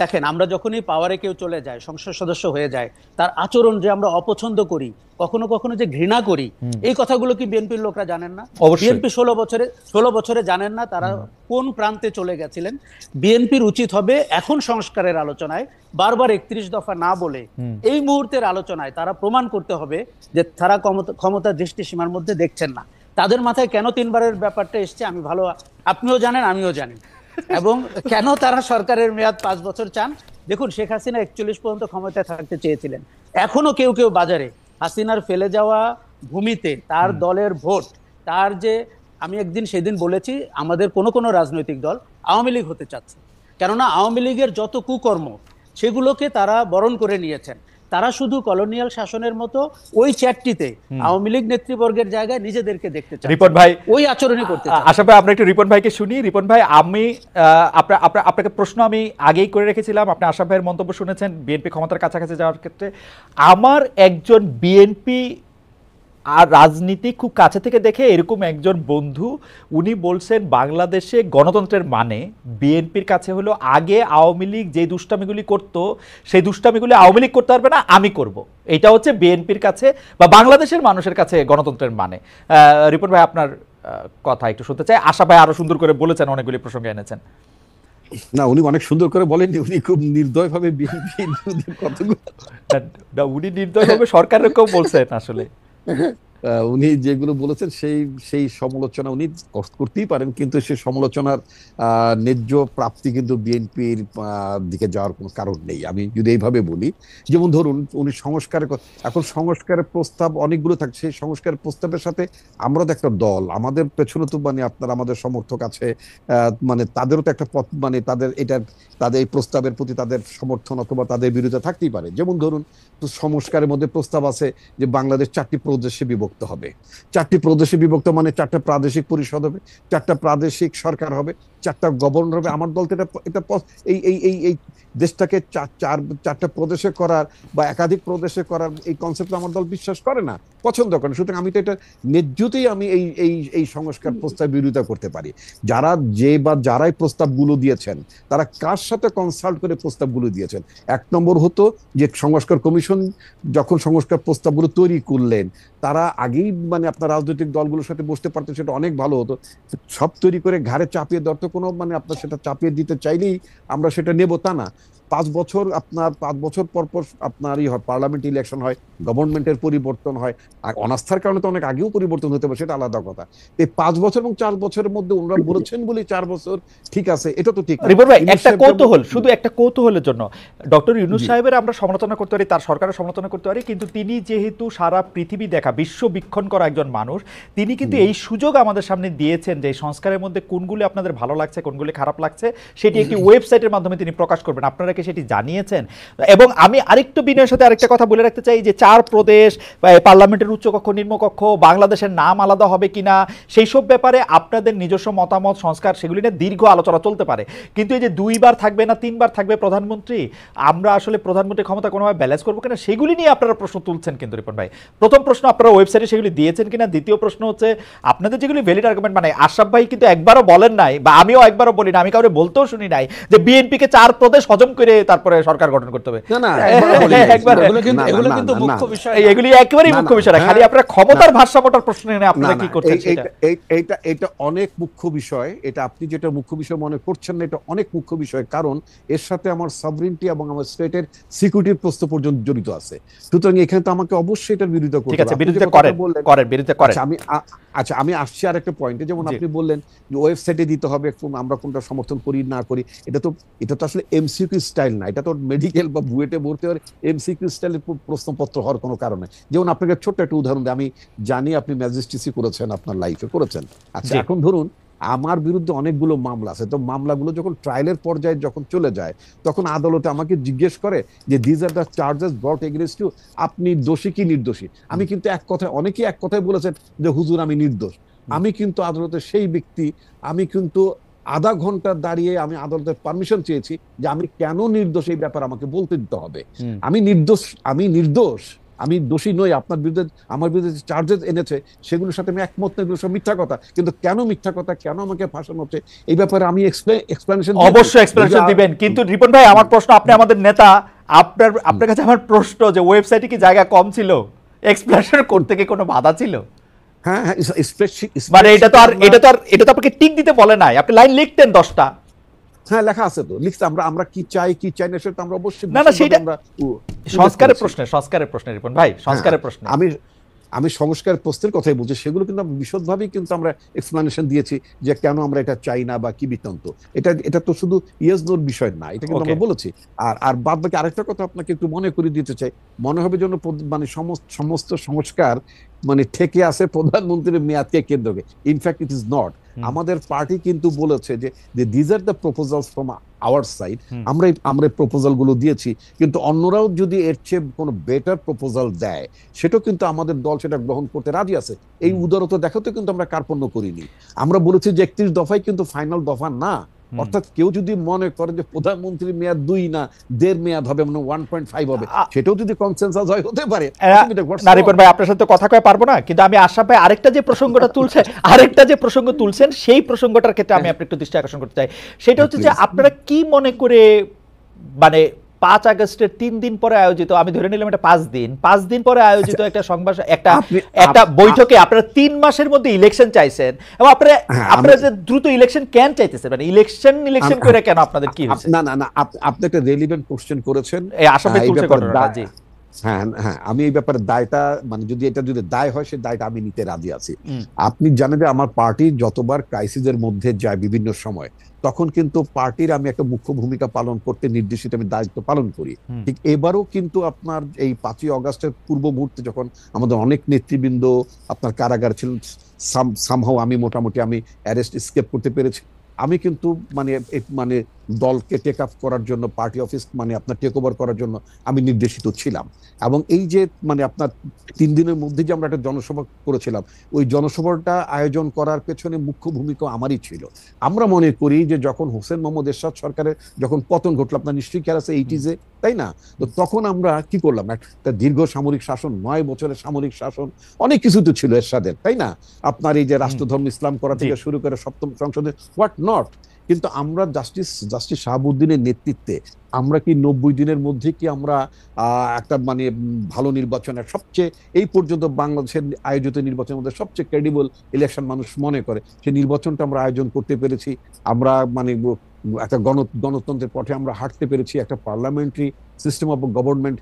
দেখেন, আমরা যখনই পাওয়ারে কেউ চলে যায়, সংসদ সদস্য হয়ে যায়, তার আচরণ যে আমরা অপছন্দ করি, কখনো কখনো যে ঘৃণা করি, এই কথাগুলো কি বিএনপির লোকরা জানেন না? অবশ্যই। বিএনপি 16 বছরে জানেন না তারা কোন প্রান্তে চলে গেছিলেন? বিএনপির উচিত হবে এখন সংস্কারের আলোচনায় বারবার 31 দফা না বলে এই মুহূর্তের আলোচনায় তারা প্রমাণ করতে হবে যে তারা ক্ষমতা দৃষ্টিসীমার মধ্যে দেখছেন না। তাদের মাথায় কেন 3বারের ব্যাপারটা এসছে আমি ভালো, আপনিও জানেন আমিও জানি, এবং কেন তারা সরকারের মেয়াদ 5 বছর চান। দেখুন, শেখ হাসিনা 41 পর্যন্ত ক্ষমতায় থাকতে চেয়েছিলেন। এখনো কেউ কেউ বাজারে হাসিনার ফেলে যাওয়া ভূমিতে তার দলের ভোট, তার যে, আমি একদিন সেদিন বলেছি আমাদের কোনো রাজনৈতিক দল আওয়ামী লীগ হতে চাচ্ছে, কেননা আওয়ামী লীগের যত কুকর্ম সেগুলোকে তারা বরণ করে নিয়েছেন। তারা শুধু কলোনিয়াল শাসনের মতো ওই চ্যাটটিতে আওয়ামী লীগ নেতৃবর্গের জায়গায় নিজেদেরকে দেখতে চান, রিপন ভাই ওই আচরণই করতে চান। আশা ভাই, আমরা একটু রিপন ভাইকে শুনি। রিপন ভাই, আমি আপনাকে প্রশ্ন আমি আগেই করে রেখেছিলাম, আপনি আশা ভাইয়ের মন্তব্য শুনেছেন বিএনপি ক্ষমতার কাছাকাছি যাওয়ার ক্ষেত্রে। আমার একজন বিএনপি আর রাজনীতি খুব কাছে থেকে দেখে এরকম একজন বন্ধু, উনি বলছেন বাংলাদেশে গণতন্ত্রের মানে বিএনপির কাছে হলো আগে আওয়ামী লীগ যে দুষ্টামিগুলি করতো সেই দুষ্টামিগুলি আওয়ামী লীগ করতে পারবে না, আমি করব। এটা হচ্ছে বিএনপির কাছে বা বাংলাদেশের মানুষের কাছে গণতন্ত্রের মানে। রিপন ভাই, আপনার কথা একটু শুনতে চাই। আশা ভাই আরো সুন্দর করে বলেছেন, অনেকগুলি প্রসঙ্গে এনেছেন। না, উনি অনেক সুন্দর করে বলেননি, উনি খুব নির্দয়ভাবে বিএনপির কথাগুলো উনি নির্দয়ভাবে সরকারেরকেও বলছেন আসলে। উনি যেগুলো বলেছেন সেই সমালোচনা উনি করতেই পারেন, কিন্তু সেই সমালোচনার ন্যায্য প্রাপ্তি কিন্তু বিএনপির দিকে যাওয়ার কোনো কারণ নেই। আমি যদি এইভাবে বলি, যেমন ধরুন উনি এখন সংস্কারের প্রস্তাব অনেকগুলো থাকছে, সেই সংস্কারের প্রস্তাবের সাথে আমরা তো একটা দল, আমাদের পেছনে তো মানে আপনার আমাদের সমর্থক আছে, মানে তাদেরও তো একটা পথ, মানে তাদের এই প্রস্তাবের প্রতি তাদের সমর্থন অথবা তাদের বিরুদ্ধে থাকতেই পারে। যেমন ধরুন সংস্কারের মধ্যে প্রস্তাব আছে যে বাংলাদেশ 4টি প্রদেশে বিভক্ত হবে। 4টি প্রদেশে বিভক্ত মানে 4টা প্রাদেশিক পরিষদ হবে, 4টা প্রাদেশিক সরকার হবে, 4টা গভর্নর হবে। আমার দল তো এটা এই এই এই এই দেশটাকে 4টা প্রদেশে করার বা একাধিক প্রদেশে করার এই কনসেপ্ট আমার দল বিশ্বাস করে না, পছন্দ করে না। সুতরাং আমি তো এটা ন্যায্যতেই আমি এই সংস্কার প্রস্তাব বিরোধিতা করতে পারি। যারাই প্রস্তাবগুলো দিয়েছেন তারা কার সাথে কনসাল্ট করে প্রস্তাবগুলো দিয়েছেন? 1 নম্বর হতো যে সংস্কার কমিশন যখন সংস্কার প্রস্তাবগুলো তৈরি করলেন তারা আগেই মানে আপনার রাজনৈতিক দলগুলোর সাথে বসতে পারতেন, সেটা অনেক ভালো হতো। সব তৈরি করে ঘাড়ে চাপিয়ে দেওয়ার তো কোনো মানে আপনার সেটা চাপিয়ে দিতে চাইলেই আমরা সেটা নেব তা না। 5 বছর পর পর আপনার হয় পার্লামেন্ট ইলেকশন হয়, গভর্নমেন্টের পরিবর্তন হয়, আর অনাস্থার কারণে তো অনেক আগেও পরিবর্তন হতে পারে, সেটা আলাদা কথা। এই 5 বছর এবং 4 বছরের মধ্যে ওনারা বলেছেন বলে 4 বছর ঠিক আছে, এটা তো ঠিক। রিপন ভাই, একটা কৌতূহল, শুধু একটা কৌতূহলের জন্য, ডক্টর ইউনূস সাহেবের আমরা সমালোচনা করতে পারি, তার সরকারের সমালোচনা করতে পারি, কিন্তু তিনি যেহেতু সারা পৃথিবী দেখা বিশ্ব বীক্ষণ করা একজন মানুষ, তিনি কিন্তু এই সুযোগ আমাদের সামনে দিয়েছেন যে সংস্কারের মধ্যে কোনগুলি আপনাদের ভালো লাগছে কোনগুলি খারাপ লাগছে সেটি একটি ওয়েবসাইটের মাধ্যমে তিনি প্রকাশ করবেন। আপনারা কি সেটি জানিয়েছেন? এবং আমি আরেকটু বিনয়ের সাথে আরেকটা কথা বলে রাখতে চাই যে 4 প্রদেশ, পার্লামেন্টের উচ্চকক্ষ নিম্নকক্ষ, বাংলাদেশের নাম আলাদা হবে কিনা, সেই সব ব্যাপারে আপনাদের নিজস্ব মতামত সংস্কার সেগুলি নিয়ে দীর্ঘ আলোচনা চলতে পারে, কিন্তু এই যে 2 বার থাকবে না 3 বার থাকবে প্রধানমন্ত্রী, আমরা আসলে প্রধানমন্ত্রীর ক্ষমতা কোনোভাবে ব্যালেন্স করবো কিনা সেগুলি নিয়ে আপনারা প্রশ্ন তুলছেন। কিন্তু রিপন ভাই, প্রথম প্রশ্ন, আপনারা ওয়েবসাইটে সেগুলি দিয়েছেন কিনা? দ্বিতীয় প্রশ্ন হচ্ছে আপনাদের যেগুলি ভ্যালিড আর্গুমেন্ট, মানে আশরাফ ভাই কিন্তু একবারও বলেন নাই বা আমিও একবারও বলি না, আমি কাউকে বলতেও শুনি নাই যে বিএনপিকে 4 প্রদেশ হজম করে তারপরে সরকার গঠন করতে হবে। এগুলি একেবারেই মুখ্য বিষয় না, খালি আপনারা ক্ষমতার ভারসাম্যটার প্রশ্ন নিয়ে আপনারা কি করছেন সেটা। এটা অনেক মুখ্য বিষয়, এটা আপনি যেটা মুখ্য বিষয় মনে করছেন না, এটা অনেক মুখ্য বিষয়, কারণ এর সাথে আমার সভরেনিটি এবং আমার স্টেটের সিকিউরিটির প্রশ্ন পর্যন্ত জড়িত আছে। সুতরাং এখানে তো আমাকে অবশ্যই এটার বিরোধিতা করতে হবে। ঠিক আছে, বিরোধিতা করেন, বিরোধিতা করেন। আমি আসছি আর একটা পয়েন্টে, যেমন আপনি বললেন যে ওয়েবসাইটে দিতে হবে, আমরা কোনটা সমর্থন করি না করি, এটা তো আসলে এমসিকিউ স্টাইল না, এটা তো মেডিকেল বা বুয়েটে ভর্তি হওয়ার এমসিকিউ স্টাইলের প্রশ্নপত্র হওয়ার কোনো কারণে। যেমন আপনাকে ছোট্ট একটা উদাহরণ দিই, আমি জানি আপনি ম্যাজিস্ট্রেসি করেছেন, আপনার লাইফে করেছেন। আচ্ছা, এখন ধরুন আমার বিরুদ্ধে অনেকগুলো মামলা আছে, তো মামলাগুলো যখন ট্রায়ালের পর্যায়ে যখন চলে যায় তখন আদালতে আমাকে জিজ্ঞেস করে যে this are the charges brought against you, আপনি দোষী কি নির্দোষী? আমি কিন্তু অনেকেই এক কথায় বলেছেন যে হুজুর আমি নির্দোষ। আমি কিন্তু আদালতে সেই ব্যক্তি, আমি কিন্তু আধা ঘন্টা দাঁড়িয়ে আমি আদালতের পারমিশন চেয়েছি যে আমি কেন নির্দোষ এই ব্যাপারে আমাকে বলতে দিতে হবে। আমি নির্দোষ, আমি দোষী নই, আপনার বিরুদ্ধে আমার বিরুদ্ধে চার্জেস এনেছে সেগুলোর সাথে আমি একমত নই, এগুলো সব মিথ্যা কথা। কিন্তু কেন মিথ্যা কথা, কেন আমাকে ফাঁসানো হচ্ছে, এই ব্যাপারে আমি এক্সপ্লেনেশন অবশ্যই এক্সপ্লেনেশন দিবেন, কিন্তু রিপন ভাই আমার প্রশ্ন, আপনি আমাদের নেতা, আপনার কাছে আমার প্রশ্ন যে ওয়েবসাইটে কি জায়গা কম ছিল, এক্সপ্লেনেশন করতে কি কোনো বাধা ছিল? হ্যাঁ হ্যাঁ, স্প্রেডশিট, মানে এটা তো আপনাকে টিক দিতে বলে নাই, আপনি লাইন লিখতেন 10টা। হ্যাঁ লেখা আছে তো, লিখতে আমরা আমরা কি চাই কি চাই না সেটা আমরা অবশ্যই না সেটা সংস্কারের প্রশ্নে রিপন ভাই, সংস্কারের প্রশ্নে আমি আমি সংস্কার প্রশ্নের কথাই বলছি, সেগুলো কিন্তু আমরা বিশদভাবেই কিন্তু আমরা এক্সপ্লেনেশন দিয়েছি যে কেন আমরা এটা চাই না বা কি বৃত্তান্ত। এটা তো শুধু ইয়েস নোর বিষয় না, এটা কিন্তু আমরা বলেছি। আর আর বাদ বাকি আরেকটা কথা আপনাকে একটু মনে করিয়ে দিতে চাই, মনে হবে যেন মানে সমস্ত সংস্কার মানে থেকে আসে প্রধানমন্ত্রীর মেয়াদকে কেন্দ্র করে। In fact it is not. আমাদের পার্টি কিন্তু বলেছে যে these are the proposals from our side, আমরা প্রপোজাল গুলো দিয়েছি, কিন্তু অন্যরাও যদি এর চেয়ে কোনো বেটার প্রপোজাল দেয় সেটাও কিন্তু আমাদের দল সেটা গ্রহণ করতে রাজি আছে। এই উদারতা দেখাতে কিন্তু আমরা কার্পণ্য করিনি। আমরা বলেছি যে 31 দফাই কিন্তু ফাইনাল দফা না। অর্থাৎ কেউ যদি মনে করে যে প্রধানমন্ত্রীর মেয়াদ 2 না 1.5 মেয়াদ হবে, মানে 1.5 হবে, সেটাও যদি কনসেনসাস হয় হতে পারে। নারিপন ভাই আপনার সাথে কথা কয়ে পারবো না, কিন্তু আমি আশা পাই আরেকটা যে প্রসঙ্গ তুলছেন সেই প্রসঙ্গটার ক্ষেত্রে আমি আপনার একটু দৃষ্টি আকর্ষণ করতে চাই। সেটা হচ্ছে যে আপনারা কি মনে করে, মানে 5 আগস্টের 3 দিন পরে আয়োজিত, আমি ধরে নিলাম এটা 5 দিন পরে আয়োজিত একটা সংবাদ, একটা বৈঠকে আপনারা 3 মাসের মধ্যে ইলেকশন চাইছেন, এবং আপনারা যে দ্রুত ইলেকশন কেন চাইতেছেন, মানে ইলেকশন করে কেন, আপনাদের কি হয়েছে? না না না, আপনি একটা রেলিভেন্ট কোশ্চেন করেছেন। এই আসামে তুলছে ঘটনাটা। জি হ্যাঁ হ্যাঁ, আমি এই ব্যাপারে দায়টা, মানে যদি দায় হয় সে দায়টা আমি নিতে রাজি আছি। আপনি জানেন যে আমার পার্টি যতবার ক্রাইসিসের মধ্যে যায় বিভিন্ন সময়, তখন কিন্তু পার্টির আমি একটা মুখ্য ভূমিকা পালন করতে নির্দেশিত আমি দায়িত্ব পালন করি। ঠিক এবারও কিন্তু আপনার এই 5ই আগস্টের পূর্ব মুহূর্তে যখন আমাদের অনেক নেতৃবৃন্দ আপনার কারাগার ছিলেন, সামহাও আমি মোটামুটি অ্যারেস্ট এসকেপ করতে পেরেছি। আমি কিন্তু মানে দলকে টেক আপ করার জন্য, পার্টি অফিস মানে আপনার টেক ওভার করার জন্য আমি নির্দেশিত ছিলাম। এবং এই যে মানে আপনার 3 দিনের মধ্যে যে আমরা একটা জনসভা করেছিলাম, ওই জনসভাটা আয়োজন করার পেছনে মুখ্য ভূমিকা আমারই ছিল। আমরা মনে করি যে যখন হোসেন মোহাম্মদ এরশাদ সরকারের যখন পতন ঘটলো, আপনার নিশ্চয়ই খেয়াল আছে 80s-এ, তাই না? তো তখন আমরা কি করলাম, একটা দীর্ঘ সামরিক শাসন, 9 বছরের সামরিক শাসন, অনেক কিছু তো ছিল এরশাদের, তাই না? আপনার এই যে রাষ্ট্রধর্ম ইসলাম করা থেকে শুরু করে 7ম সংসদে হোয়াট নট। কিন্তু আমরা জাস্টিস শাহাবুদ্দিনের নেতৃত্বে আমরা কি 90 দিনের মধ্যে কি আমরা একটা মানে ভালো নির্বাচনের, সবচেয়ে এই পর্যন্ত বাংলাদেশের আয়োজিত নির্বাচনের মধ্যে সবচেয়ে ক্রেডিবল ইলেকশন মানুষ মনে করে সেই নির্বাচনটা আমরা আয়োজন করতে পেরেছি। আমরা মানে একটা গণতন্ত্রের পথে আমরা হাঁটতে পেরেছি। একটা পার্লামেন্টারি সিস্টেম অফ গভর্নমেন্ট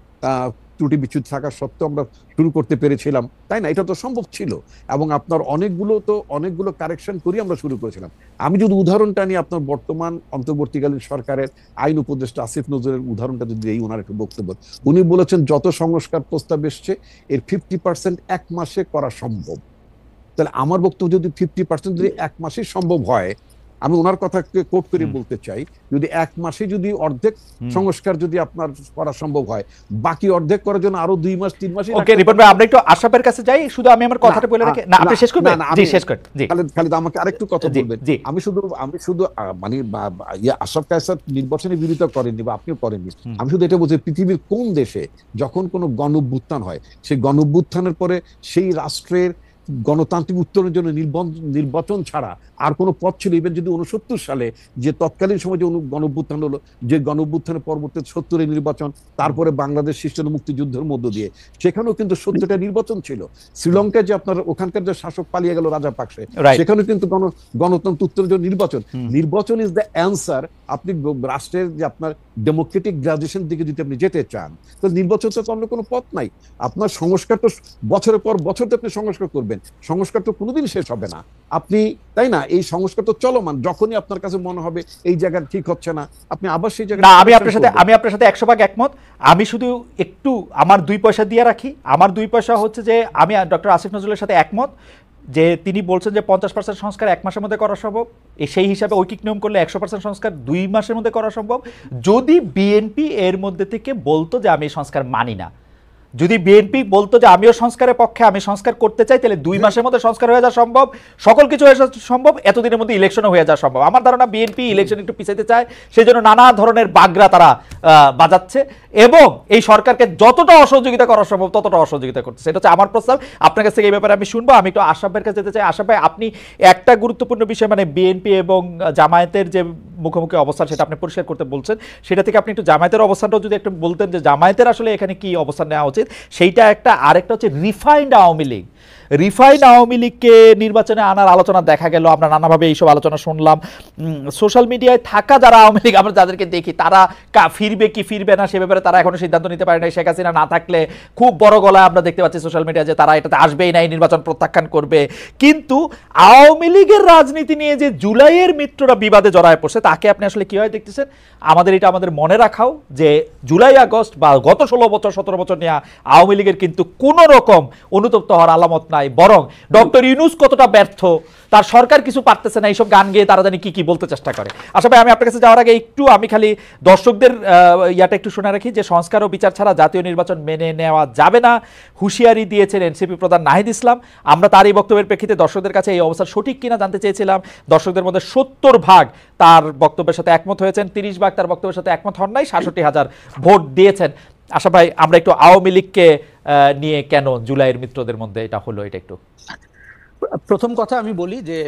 ত্রুটি বিচ্যুতি থাকা সত্ত্বেও আমরা শুরু করতে পেরেছিলাম, তাই না? এটা তো সম্ভব ছিল। এবং আপনার অনেকগুলো কারেকশন করি আমরা শুরু করেছিলাম। আমি যদি উদাহরণটা নিয়ে আপনার বর্তমান অন্তর্বর্তীকালীন সরকারের আইন উপদেষ্টা আসিফ নজরুলের উদাহরণটা যদি এই, ওনার একটু বক্তব্য, উনি বলেছেন যত সংস্কার প্রস্তাব এসছে এর 50% 1 মাসে করা সম্ভব। তাহলে আমার বক্তব্য, যদি 50% যদি 1 মাসে সম্ভব হয়, আমি ওনার কথাকে কোট করে বলতে চাই, যদি 1 মাসে যদি অর্ধেক সংস্কার যদি আপনার করা সম্ভব হয়, বাকি অর্ধেক করার জন্য আরো 2 মাস 3 মাস। ওকে রিপন ভাই, আমরা একটু আশরাফের কাছে যাই, শুধু আমি আমার কথাটা বলে রাখি। না আপনি শেষ করবেন? জি শেষ করেন। জি খালিদ আমাকে আরেকটু কথা বলবেন। আমি শুধু মানে আশরাফ কায়সার নির্বাচনে বিরোধিতা করেননি বা আপনিও করেননি। আমি শুধু এটা বলছি, পৃথিবীর কোন দেশে যখন কোনো গণঅভ্যুত্থান হয়, সেই গণঅভ্যুত্থানের পরে সেই রাষ্ট্রের গণতান্ত্রিক উত্তরণের জন্য নির্বাচন ছাড়া আর কোনো পথ ছিল? ইভেন যদি 69 সালে যে তৎকালীন সময় যে গণঅভ্যুত্থান হলো, যে গণঅভ্যুত্থানের পরবর্তী 70-এর নির্বাচন, তারপরে বাংলাদেশ সৃষ্টি মুক্তিযুদ্ধের মধ্য দিয়ে, সেখানেও কিন্তু 70টা নির্বাচন ছিল। শ্রীলঙ্কায় যে আপনার ওখানকার যে শাসক পালিয়ে গেল রাজা পাকসে, সেখানেও কিন্তু গণতন্ত্র উত্তরের জন্য নির্বাচন ইজ দ্য অ্যান্সার। আপনি রাষ্ট্রের যে আপনার ডেমোক্রেটিক গ্রাজুয়েশন দিকে যদি আপনি যেতে চান, তো নির্বাচন তো অন্য কোনো পথ নাই। আপনার সংস্কার তো বছরের পর বছর তো আপনি সংস্কার করবেন, সংস্কার তো কোনোদিন শেষ হবে না। আপনি, তাই না? এই সংস্কার তো চলমান। যখনই আপনার কাছে মনে হবে এই জায়গা ঠিক হচ্ছে না, আপনি আবার সেই জায়গা। না, আমি আপনার সাথে 100% একমত। আমি শুধু একটু আমার 2 পয়সা দিয়ে রাখি। আমার 2 পয়সা হচ্ছে যে আমি ডক্টর আসিফ নজরুলের সাথে একমত যে তিনি বলছেন যে 50% সংস্কার 1 মাসের মধ্যে করা সম্ভব। সেই হিসাবে ঐকিক নিয়ম করলে 100% সংস্কার 2 মাসের মধ্যে করা সম্ভব, যদি বিএনপি এর মধ্যে থেকে বলতো যে আমি সংস্কার মানি না। যদি বিএনপি বলতো যে আমিও সংস্কারের পক্ষে, আমি সংস্কার করতে চাই, তাহলে 2 মাসের মধ্যে সংস্কার হয়ে যাওয়া সম্ভব, সকল কিছু হয়ে যাওয়া সম্ভব, এতদিনের মধ্যে ইলেকশনও হয়ে যাওয়া সম্ভব। আমার ধারণা বিএনপি ইলেকশন একটু পিছাইতে চায়, সেই জন্য নানা ধরনের বাগরা তারা বাজাচ্ছে এবং এই সরকারকে যতটা অসহযোগিতা করা সম্ভব ততটা অসহযোগিতা করতেছে। এটা হচ্ছে আমার প্রস্তাব। আপনার কাছ থেকে এই ব্যাপারে আমি শুনবো। আমি একটু আশরাফ ভাইয়ের কাছে যেতে চাই। আশরাফ ভাই, আপনি একটা গুরুত্বপূর্ণ বিষয়, মানে বিএনপি এবং জামায়াতের যে মুখোমুখি অবস্থান, সেটা আপনি পরিষ্কার করতে বলছেন, সেটা থেকে আপনি একটু জামায়াতের অবস্থানটাও যদি একটু বলতেন যে জামায়াতের আসলে এখানে কি অবস্থান নেওয়া উচিত, সেইটা একটা। আরেকটা হচ্ছে রিফাইন্ড আওয়ামী লীগ। রিফাইন্ড আওয়ামী লীগকে নির্বাচনে আনার আলোচনা দেখা গেল, আমরা নানাভাবে এইসব আলোচনা শুনলাম। সোশ্যাল মিডিয়ায় থাকা যারা আওয়ামী লীগ, আমরা যাদেরকে দেখি, তারা ফিরবে কি ফিরবে না সে ব্যাপারে তারা এখনো সিদ্ধান্ত নিতে পারে না। শেখ হাসিনা না থাকলে খুব বড় গলায় আমরা দেখতে পাচ্ছি সোশ্যাল মিডিয়া যে তারা এটাতে আসবেই না, এই নির্বাচন প্রত্যাখ্যান করবে। কিন্তু আওয়ামী লীগের রাজনীতি নিয়ে যে জুলাইয়ের মিত্ররা বিবাদে জড়ায় পড়ছে, তাকে আপনি আসলে কিভাবে দেখতেছেন? আমাদের মনে রাখাও যে জুলাই আগস্ট বা গত 16 বছর 17 বছর নিয়ে আওয়ামী লীগের কিন্তু কোনো রকম অনুতপ্ত হওয়ার আলামত নাই, বরং ডক্টর ইউনূস কতটা ব্যর্থ, তার সরকার কিছু পারতেছে না, এইসব গান গেয়ে তারা জানি কি বলতে চেষ্টা করে। আশা ভাই, আমি আপনার কাছে যাওয়ার আগে একটু আমি খালি দর্শকদের ইয়াটা একটু শুনে রাখি যে সংস্কার ও বিচার ছাড়া জাতীয় নির্বাচন মেনে নেওয়া যাবে না, হুঁশিয়ারি দিয়েছেন এনসিপি প্রধান নাহিদ ইসলাম। আমরা তার এই বক্তব্যের প্রেক্ষিতে দর্শকদের কাছে এই অবস্থা সঠিক কিনা জানতে চেয়েছিলাম। দর্শকদের মধ্যে 70% তার বক্তব্যের সাথে একমত হয়েছেন, 30% তার বক্তব্যের সাথে একমত হন নাই, 66,000 ভোট দিয়েছেন। আশা ভাই, আমরা একটু আওয়ামী লীগকে নিয়ে কেন জুলাইয়ের মিত্রদের মধ্যে এটা হলো, এটা একটু। প্রথম কথা আমি বলি যে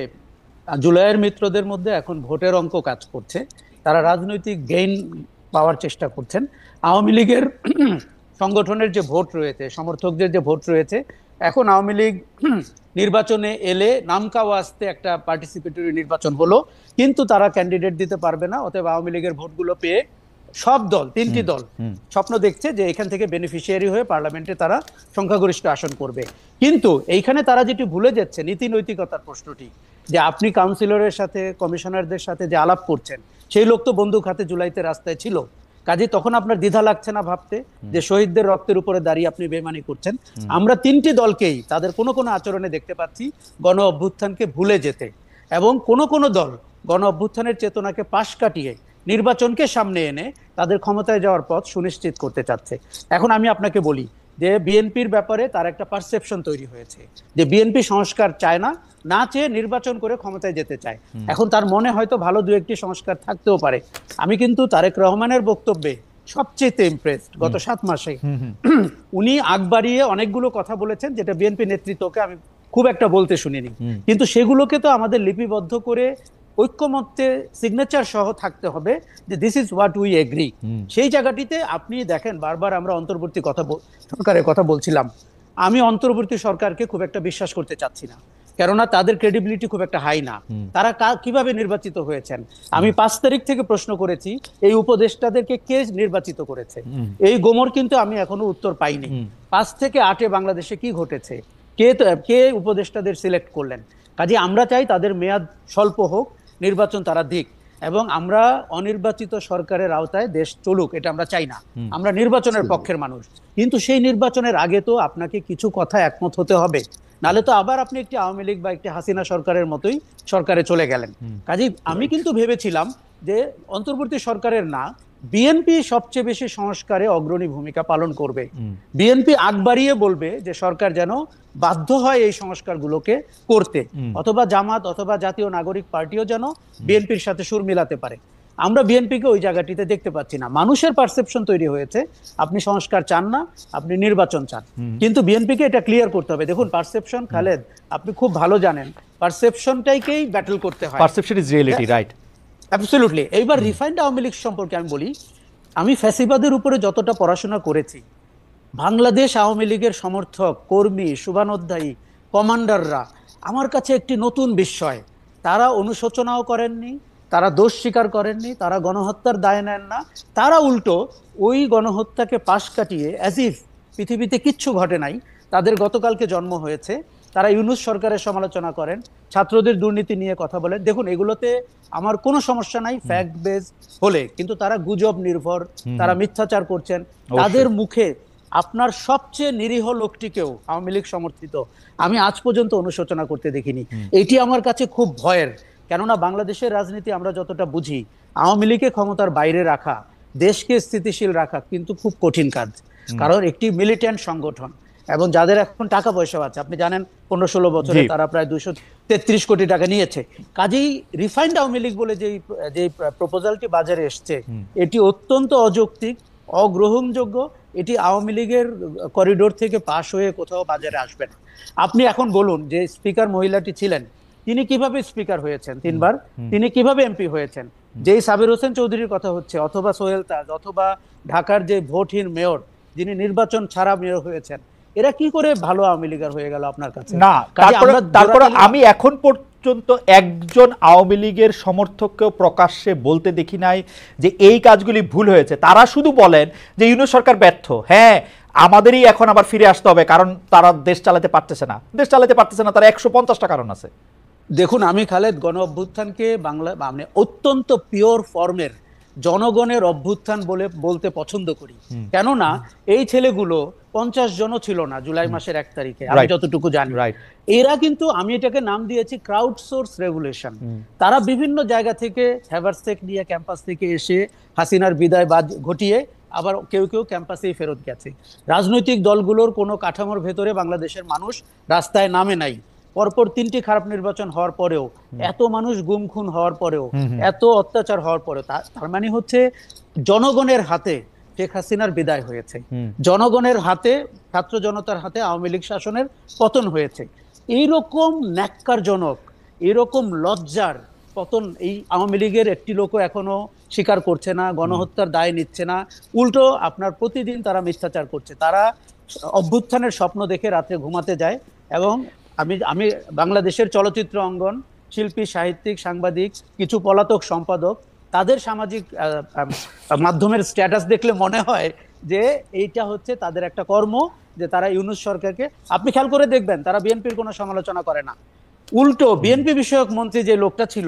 জুলাইয়ের মিত্রদের মধ্যে এখন ভোটের অঙ্ক কাজ করছে, তারা রাজনৈতিক গেইন পাওয়ার চেষ্টা করছেন। আওয়ামী লীগের সংগঠনের যে ভোট রয়েছে, সমর্থকদের যে ভোট রয়েছে, এখন আওয়ামী লীগ নির্বাচনে এলে নামকাওয়া আসতে একটা পার্টিসিপেটরি নির্বাচন হলো, কিন্তু তারা ক্যান্ডিডেট দিতে পারবে না। অতএব আওয়ামী লীগের ভোটগুলো পেয়ে সব দল, 3টি দল স্বপ্ন দেখছে যে এখান থেকে বেনিফিশিয়ারি হয়ে পার্লামেন্টে তারা সংখ্যাগরিষ্ঠ আসন করবে। কিন্তু এইখানে তারা যেটি ভুলে যাচ্ছে, নীতি নৈতিকতার প্রশ্নটি, যে আপনি কাউন্সিলরের সাথে, কমিশনারদের সাথে যে আলাপ করছেন, সেই লোক তো বন্দুক হাতে জুলাইতে রাস্তায় ছিল। কাজে তখন আপনার দ্বিধা লাগছে না ভাবতে যে শহীদদের রক্তের উপরে দাঁড়িয়ে আপনি বেমানি করছেন? আমরা 3টি দলকেই তাদের কোনো কোনো আচরণে দেখতে পাচ্ছি গণ অভ্যুত্থানকে ভুলে যেতে, এবং কোনো দল গণ অভ্যুত্থানের চেতনাকে পাশ কাটিয়ে নির্বাচনকে সামনে এনে তাদের ক্ষমতায় যাওয়ার পথ সুনিশ্চিত করতে চাচ্ছে। এখন আমি আপনাকে বলি যে বিএনপির ব্যাপারে তার একটা পারসেপশন তৈরি হয়েছে যে বিএনপি সংস্কার চায় না, না চেয়ে নির্বাচন করে ক্ষমতায় যেতে চায়। এখন তার মনে হয়তো ভালো 2-1টি সংস্কার থাকতেও পারে। আমি কিন্তু তারেক রহমানের বক্তব্যে সবচেয়ে ইমপ্রেসড গত 7 মাসে। উনি আগ বাড়িয়ে অনেকগুলো কথা বলেছেন যেটা বিএনপি নেতৃত্বকে আমি খুব একটা বলতে শুনিনি, কিন্তু সেগুলোকে তো আমাদের লিপিবদ্ধ করে ঐক্যমত্যে সিগনেচার সহ থাকতে হবে যে this is what we agri. সেই জায়গাটিতে আপনি দেখেন, বারবার আমরা অন্তর্বর্তী সরকারের কথা বলছিলাম। আমি অন্তর্বর্তী সরকারকে খুব একটা বিশ্বাস করতে চাচ্ছি না, কেননা তাদের ক্রেডিবিলিটি খুব একটা হাই না। তারা কিভাবে নির্বাচিত হয়েছেন? আমি 5 তারিখ থেকে প্রশ্ন করেছি এই উপদেষ্টাদেরকে কে নির্বাচিত করেছে, এই গোমর কিন্তু আমি এখনো উত্তর পাইনি। 5 থেকে 8-এ বাংলাদেশে কি ঘটেছে, কে উপদেষ্টাদের সিলেক্ট করলেন? কাজে আমরা চাই তাদের মেয়াদ স্বল্প হোক, নির্বাচন তারা দিক, এবং আমরা অনির্বাচিত সরকারের আওতায় দেশ চলুক, এটা আমরা চাই না। আমরা নির্বাচনের পক্ষের মানুষ, কিন্তু সেই নির্বাচনের আগে তো আপনাকে কিছু কথা একমত হতে হবে, নালে তো আবার আপনি একটি আওয়ামী লীগ বা একটি হাসিনা সরকারের মতোই সরকারে চলে গেলেন। কাজেই আমি কিন্তু ভেবেছিলাম যে অন্তর্বর্তী সরকারের না, বিএনপি সবচেয়ে বেশি সংস্কারে অগ্রণী ভূমিকা পালন করবে। বিএনপি আগ বাড়িয়ে বলবে যে সরকার যেন বাধ্য হয় এই সংস্কারগুলোকে করতে, অথবা জামাত অথবা জাতীয় নাগরিক পার্টিও যেন বিএনপির সাথে সুর মিলাতে পারে। আমরা বিএনপিকে ওই জায়গাটিতে দেখতে পাচ্ছি না। মানুষের পারসেপশন তৈরি হয়েছে আপনি সংস্কার চান না, আপনি নির্বাচন চান, কিন্তু বিএনপিকে এটা ক্লিয়ার করতে হবে। দেখুন পারসেপশন, খালেদ আপনি খুব ভালো জানেন, পারসেপশনটাকেই ব্যাটল করতে হয়। Perception is reality, right? Absolutely. এইবার রিফাইন্ড আওয়ামী লীগ সম্পর্কে আমি বলি, আমি ফ্যাসিবাদের উপরে যতটা পড়াশোনা করেছি, বাংলাদেশ আওয়ামী লীগের সমর্থক, কর্মী, শুভানুধ্যায়ী, কমান্ডাররা আমার কাছে একটি নতুন বিস্ময়। তারা অনুশোচনাও করেননি, তারা দোষ স্বীকার করেননি, তারা গণহত্যার দায় নেন না, তারা উল্টো ওই গণহত্যাকে পাশ কাটিয়ে অ্যাজ ইফ পৃথিবীতে কিচ্ছু ঘটে নাই, তাদের গতকালকে জন্ম হয়েছে, তারা ইউনূস সরকারের সমালোচনা করেন, ছাত্রদের দুর্নীতি নিয়ে কথা বলেন। দেখুন এগুলোতে আমার কোনো সমস্যা নাই ফ্যাক্ট বেস হলে, কিন্তু তারা গুজব নির্ভর, তারা মিথ্যাচার করছেন। তাদের মুখে আপনার সবচেয়ে নিরীহ লোকটিকেও আওয়ামী লীগ সমর্থিত আমি আজ পর্যন্ত অনুশোচনা করতে দেখিনি। এটি আমার কাছে খুব ভয়ের, কেননা বাংলাদেশের রাজনীতি আমরা যতটা বুঝি, আওয়ামী লীগকে ক্ষমতার বাইরে রাখা, দেশকে স্থিতিশীল রাখা কিন্তু খুব কঠিন কাজ। কারণ একটি মিলিটেন্ট সংগঠন এবং যাদের এখন টাকা পয়সা আছে, আপনি জানেন 15-16 বছরে তারা প্রায় 233 কোটি টাকা নিয়েছে। কাজেই রিফাইন্ড আওয়ামী লীগ বলে যে প্রপোজালটি বাজারে এসছে, এটি অত্যন্ত অযৌক্তিক, অগ্রহণযোগ্য। এটি আওয়ামী লীগের করিডোর থেকে পাশ হয়ে কোথাও বাজারে আসবে না। আপনি এখন বলুন যে স্পিকার মহিলাটি ছিলেন, তিনি কিভাবে স্পিকার হয়েছেন 3 বার, তিনি কিভাবে এমপি হয়েছেন? যেই সাবির হোসেন চৌধুরীর কথা হচ্ছে, অথবা সোহেল তাজ, অথবা ঢাকার যে ভোটহীন মেয়র যিনি নির্বাচন ছাড়া মেয়র হয়েছেন, এরা কি করে ভালো আওয়ামী লীগার হয়ে গেল আপনার কাছে? না, তারপরে আমি এখন পর্যন্ত একজন আওয়ামী লীগের সমর্থককেও প্রকাশ্যে বলতে দেখি নাই যে এই কাজগুলি ভুল হয়েছে। তারা শুধু বলেন যে ইউনূস সরকার ব্যর্থ, হ্যাঁ আমাদেরই এখন আবার ফিরে আসতে হবে, কারণ তারা দেশ চালাতে পারতেছে না। তারা 150টা কারণ আছে। দেখুন, আমি খালেদ গণ অভ্যুত্থানকে বাংলা মানে অত্যন্ত পিওর ফর্মের জনগণের অভ্যুত্থান বলতে পছন্দ করি। কেননা এই ছেলেগুলো 50 জনও ছিল না জুলাই মাসের 1 তারিখে, আমি যতটুকু জানি। এরা কিন্তু, আমি এটাকে নাম দিয়েছি ক্রাউড সোর্স রেভলিউশন। তারা বিভিন্ন জায়গা থেকে হ্যাভারসেক নিয়ে ক্যাম্পাস থেকে এসে হাসিনার বিদায় ঘটিয়ে আবার কেউ কেউ ক্যাম্পাসেই ফেরত গেছে। রাজনৈতিক দলগুলোর কোনো কাঠামোর ভেতরে বাংলাদেশের মানুষ রাস্তায় নামে নাই। পরপর 3টি খারাপ নির্বাচন হওয়ার পরেও, এত মানুষ গুম খুন হওয়ার পরেও, এত অত্যাচার হওয়ার পরেও, তার মানে হচ্ছে জনগণের হাতে শেখ হাসিনার বিদায় হয়েছে, জনগণের হাতে, ছাত্র জনতার হাতে আওয়ামী লীগ শাসনের পতন হয়েছে। এইরকম ন্যাক্কারজনক, এরকম লজ্জার পতন এই আওয়ামী লীগের একটি লোকও এখনো স্বীকার করছে না, গণহত্যার দায় নিচ্ছে না। উল্টো আপনার প্রতিদিন তারা মিথ্যাচার করছে। তারা অভ্যুত্থানের স্বপ্ন দেখে রাতে ঘুমাতে যায়। এবং আমি বাংলাদেশের চলচ্চিত্র অঙ্গন, শিল্পী, সাহিত্যিক, সাংবাদিক, কিছু পলাতক সম্পাদক, তাদের সামাজিক মাধ্যমের স্ট্যাটাস দেখলে মনে হয় যে এইটা হচ্ছে তাদের একটা কর্ম, যে তারা ইউনূস সরকারকে, আপনি খেয়াল করে দেখবেন, তারা বিএনপির কোনো সমালোচনা করে না। উল্টো বিএনপি বিষয়ক মন্ত্রী যে লোকটা ছিল,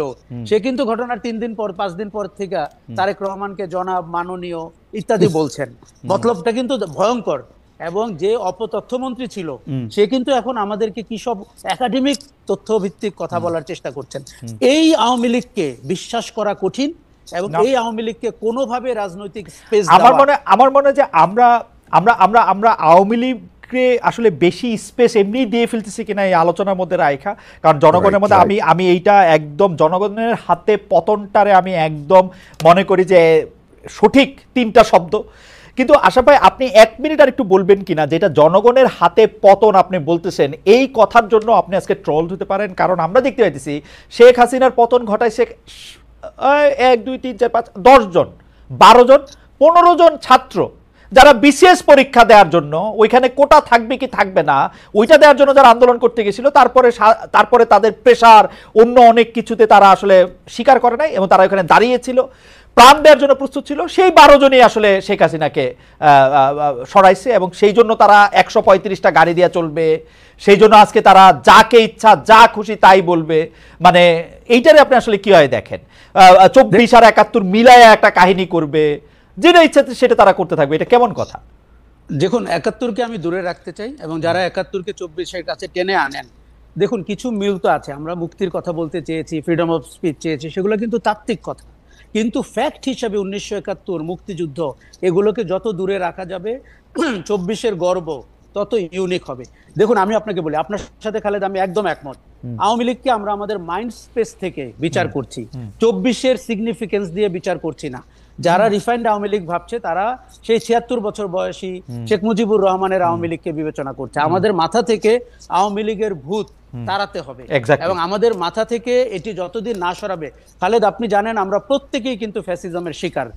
সে কিন্তু ঘটনার 3 দিন পর 5 দিন পর থেকে তারেক রহমানকে জনাব, মাননীয় ইত্যাদি বলছেন। মতলবটা কিন্তু ভয়ঙ্কর। এবং যে অপতথ্যমন্ত্রী ছিল, সে কিন্তু এখন আমাদেরকে কি সব একাডেমিক তথ্য ভিত্তিক কথা বলার চেষ্টা করছেন। এই আওয়ামী লীগকে বিশ্বাস করা কঠিন, এবং এই আওয়ামী লীগকে কোনোভাবে রাজনৈতিক স্পেস আমার মনে হয় যে আমরা আমরা আমরা আমরা আওয়ামী লীগকে আসলে বেশি স্পেস এমনি দিয়ে ফেলতেছি কিনা এই আলোচনার মধ্যে রাখা। কারণ জনগণের মধ্যে আমি এইটা একদম জনগণের হাতে পতনটারে আমি একদম মনে করি যে সঠিক 3টা শব্দ। কিন্তু আশা ভাই, আপনি 1 মিনিট আর একটু বলবেন কিনা, যেটা জনগণের হাতে পতন আপনি বলতেছেন, এই কথার জন্য আপনি আজকে ট্রল হতে পারেন। কারণ আমরা দেখতে পাইতেছি শেখ হাসিনার পতন ঘটায় 1, 2, 3, 4, 5, 10 জন, 12 জন, 15 জন ছাত্র, যারা বিসিএস পরীক্ষা দেওয়ার জন্য, ওইখানে কোটা থাকবে কি থাকবে না ওইটা দেওয়ার জন্য যারা আন্দোলন করতে গেছিল, তারপরে তাদের প্রেশার, অন্য অনেক কিছুতে তারা আসলে স্বীকার করে নাই এবং তারা ওখানে দাঁড়িয়েছিল, প্রাণ দেওয়ার জন্য প্রস্তুত ছিল। সেই 12 জনই আসলে শেখ হাসিনাকে সরাইছে, এবং সেই জন্য তারা 135টা গাড়ি দিয়ে চলবে, সেই জন্য আজকে তারা যাকে ইচ্ছা যা খুশি তাই বলবে। মানে এইটারে আপনি আসলে কি হয় দেখেন, 24 আর 71 মিলায়া একটা কাহিনী করবে, যেটা ইচ্ছা সেটা তারা করতে থাকবে। এটা কেমন কথা? দেখুন, 71কে আমি দূরে রাখতে চাই, এবং যারা 71কে 24-এর কাছে টেনে আনেন, দেখুন কিছু মিল তো আছে। আমরা মুক্তির কথা বলতে চেয়েছি, ফ্রিডম অফ স্পিচ চেয়েছি, সেগুলো কিন্তু তাত্ত্বিক কথা। কিন্তু ফ্যাক্ট হিসাবে 1971 মুক্তিযুদ্ধ, এগুলোকে যত দূরে রাখা যাবে 24-এর গর্ব তত ইউনিক হবে। দেখুন, আমি আপনাকে বলি, আপনার সাথে খালেদ আমি একদম একমত। আওয়ামী লীগকে আমরা আমাদের মাইন্ড স্পেস থেকে বিচার করছি, 24-এর সিগনিফিকেন্স দিয়ে বিচার করছি না। যারা রিফাইন্ড আওয়ামী লীগ ভাবছে, তারা সেই 76 বছর বয়সী শেখ মুজিবুর রহমানের আওয়ামী লীগকে বিবেচনা করছে। আমাদের মাথা থেকে আওয়ামী লীগের ভূত তাড়াতে হবে, এবং আমাদের মাথা থেকে এটি যতদিন না সরাবে, খালেদ আপনি জানেন আমরা প্রত্যেকেই কিন্তু ফ্যাসিজমের শিকার।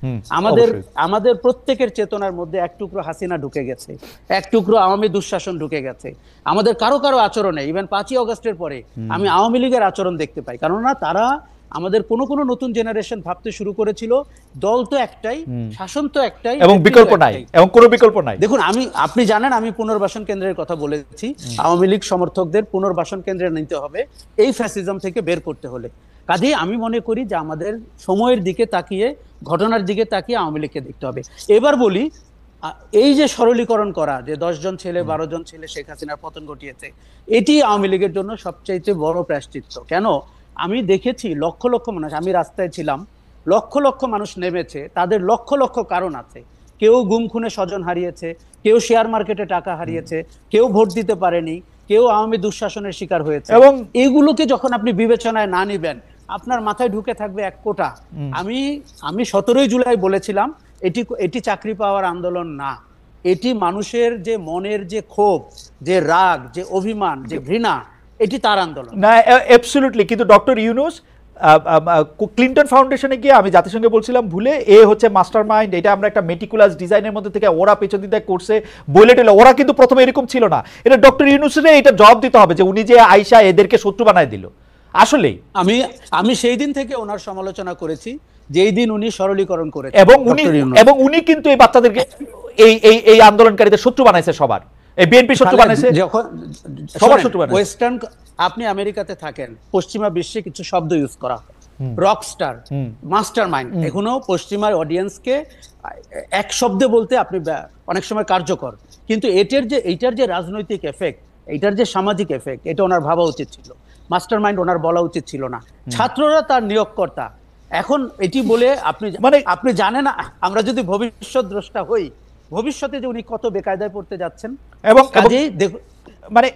আমাদের প্রত্যেকের চেতনার মধ্যে এক টুকরো হাসিনা ঢুকে গেছে, এক টুকরো আওয়ামী দুঃশাসন ঢুকে গেছে। আমাদের কারো কারো আচরণে, ইভেন 5ই অগস্টের পরে আমি আওয়ামী লীগের আচরণ দেখতে পাই। কেননা তারা আমাদের কোন নতুন জেনারেশন ভাবতে শুরু করেছিল, দল তো একটাই, শাসন তো একটাই, এবং বিকল্প নাই, এবং কোনো বিকল্প নাই। দেখুন, আপনি জানেন আমি পুনর্বাসন কেন্দ্রের কথা বলেছি। আওয়ামী লীগ সমর্থকদের পুনর্বাসন কেন্দ্রে নিতে হবে এই ফ্যাসিজম থেকে বের করতে হলে। কাজেই আমি মনে করি যে আমাদের সময়ের দিকে তাকিয়ে, ঘটনার দিকে তাকিয়ে আওয়ামী লীগকে দেখতে হবে। এবার বলি, এই যে সরলীকরণ করা, যে 10 জন ছেলে 12 জন ছেলে শেখ হাসিনার পতন ঘটিয়েছে, এটি আওয়ামী লীগের জন্য সবচাইতে বড় প্রায়শ্চিত্ত। কেন? আমি দেখেছি লক্ষ লক্ষ মানুষ, আমি রাস্তায় ছিলাম, লক্ষ লক্ষ মানুষ নেমেছে, তাদের লক্ষ লক্ষ কারণ আছে। কেউ গুম খুনে স্বজন হারিয়েছে, কেউ শেয়ার মার্কেটে টাকা হারিয়েছে, কেউ ভোট দিতে পারেনি, কেউ আওয়ামী দুঃশাসনের শিকার হয়েছে। এবং এগুলোকে যখন আপনি বিবেচনায় না নিবেন, আপনার মাথায় ঢুকে থাকবে এক কোটা। আমি আমি 17ই জুলাই বলেছিলাম এটি চাকরি পাওয়ার আন্দোলন না, এটি মানুষের যে মনের যে ক্ষোভ, যে রাগ, যে অভিমান, যে ঘৃণা, এটি তার আন্দোলন। না, অ্যাবসলিউটলি। কিন্তু ডক্টর ইউনূস ক্লিন্টন ফাউন্ডেশনে গিয়ে আমি জাতিসংঘে বলছিলাম ভুলে হচ্ছে মাস্টার মাইন্ড, এটা আমরা একটা মেটিকুলাস ডিজাইনের মধ্যে থেকে ওরা পেছন দিতে করছে বলে টেলে। ওরা কিন্তু প্রথমে এরকম ছিল না। এটা ডক্টর ইউনূসের এটা জবাব দিতে হবে যে উনি যে আইসা এদেরকে শত্রু বানায় দিল। আসলেই আমি সেই দিন থেকে ওনার সমালোচনা করেছি, যেই দিন উনি সরলীকরণ করেছেন। এবং উনি কিন্তু এই বাচ্চাদেরকে এই আন্দোলনকারীদের শত্রু বানাইছে, সবার এই বিএনপি শত্রু বানাইছে, যখন সবার শত্রু বানাইছে। ওয়েস্টার্ন, আপনি আমেরিকাতে থাকেন, পশ্চিমা বিশ্বে কিছু শব্দ ইউজ করা হয়, রকস্টার, মাস্টার মাইন্ড। এখনো পশ্চিমা অডিয়েন্সকে এক শব্দে বলতে আপনি অনেক সময় কার্যকর, কিন্তু এইটার যে রাজনৈতিক এফেক্ট, এইটার যে সামাজিক এফেক্ট, এটা ওনার ভাবা উচিত ছিল। মাস্টার মাইন্ড ওনার বলা উচিত ছিল না। ছাত্ররা তার নিয়োগকর্তা। এখন এটি বলে আপনি জানেন, আমরা যদি ভবিষ্যৎ দ্রষ্টা হই, ভবিষ্যতে যে উনি কত বেকায়দায় পড়তে যাচ্ছেন। এবং কাজেই মানে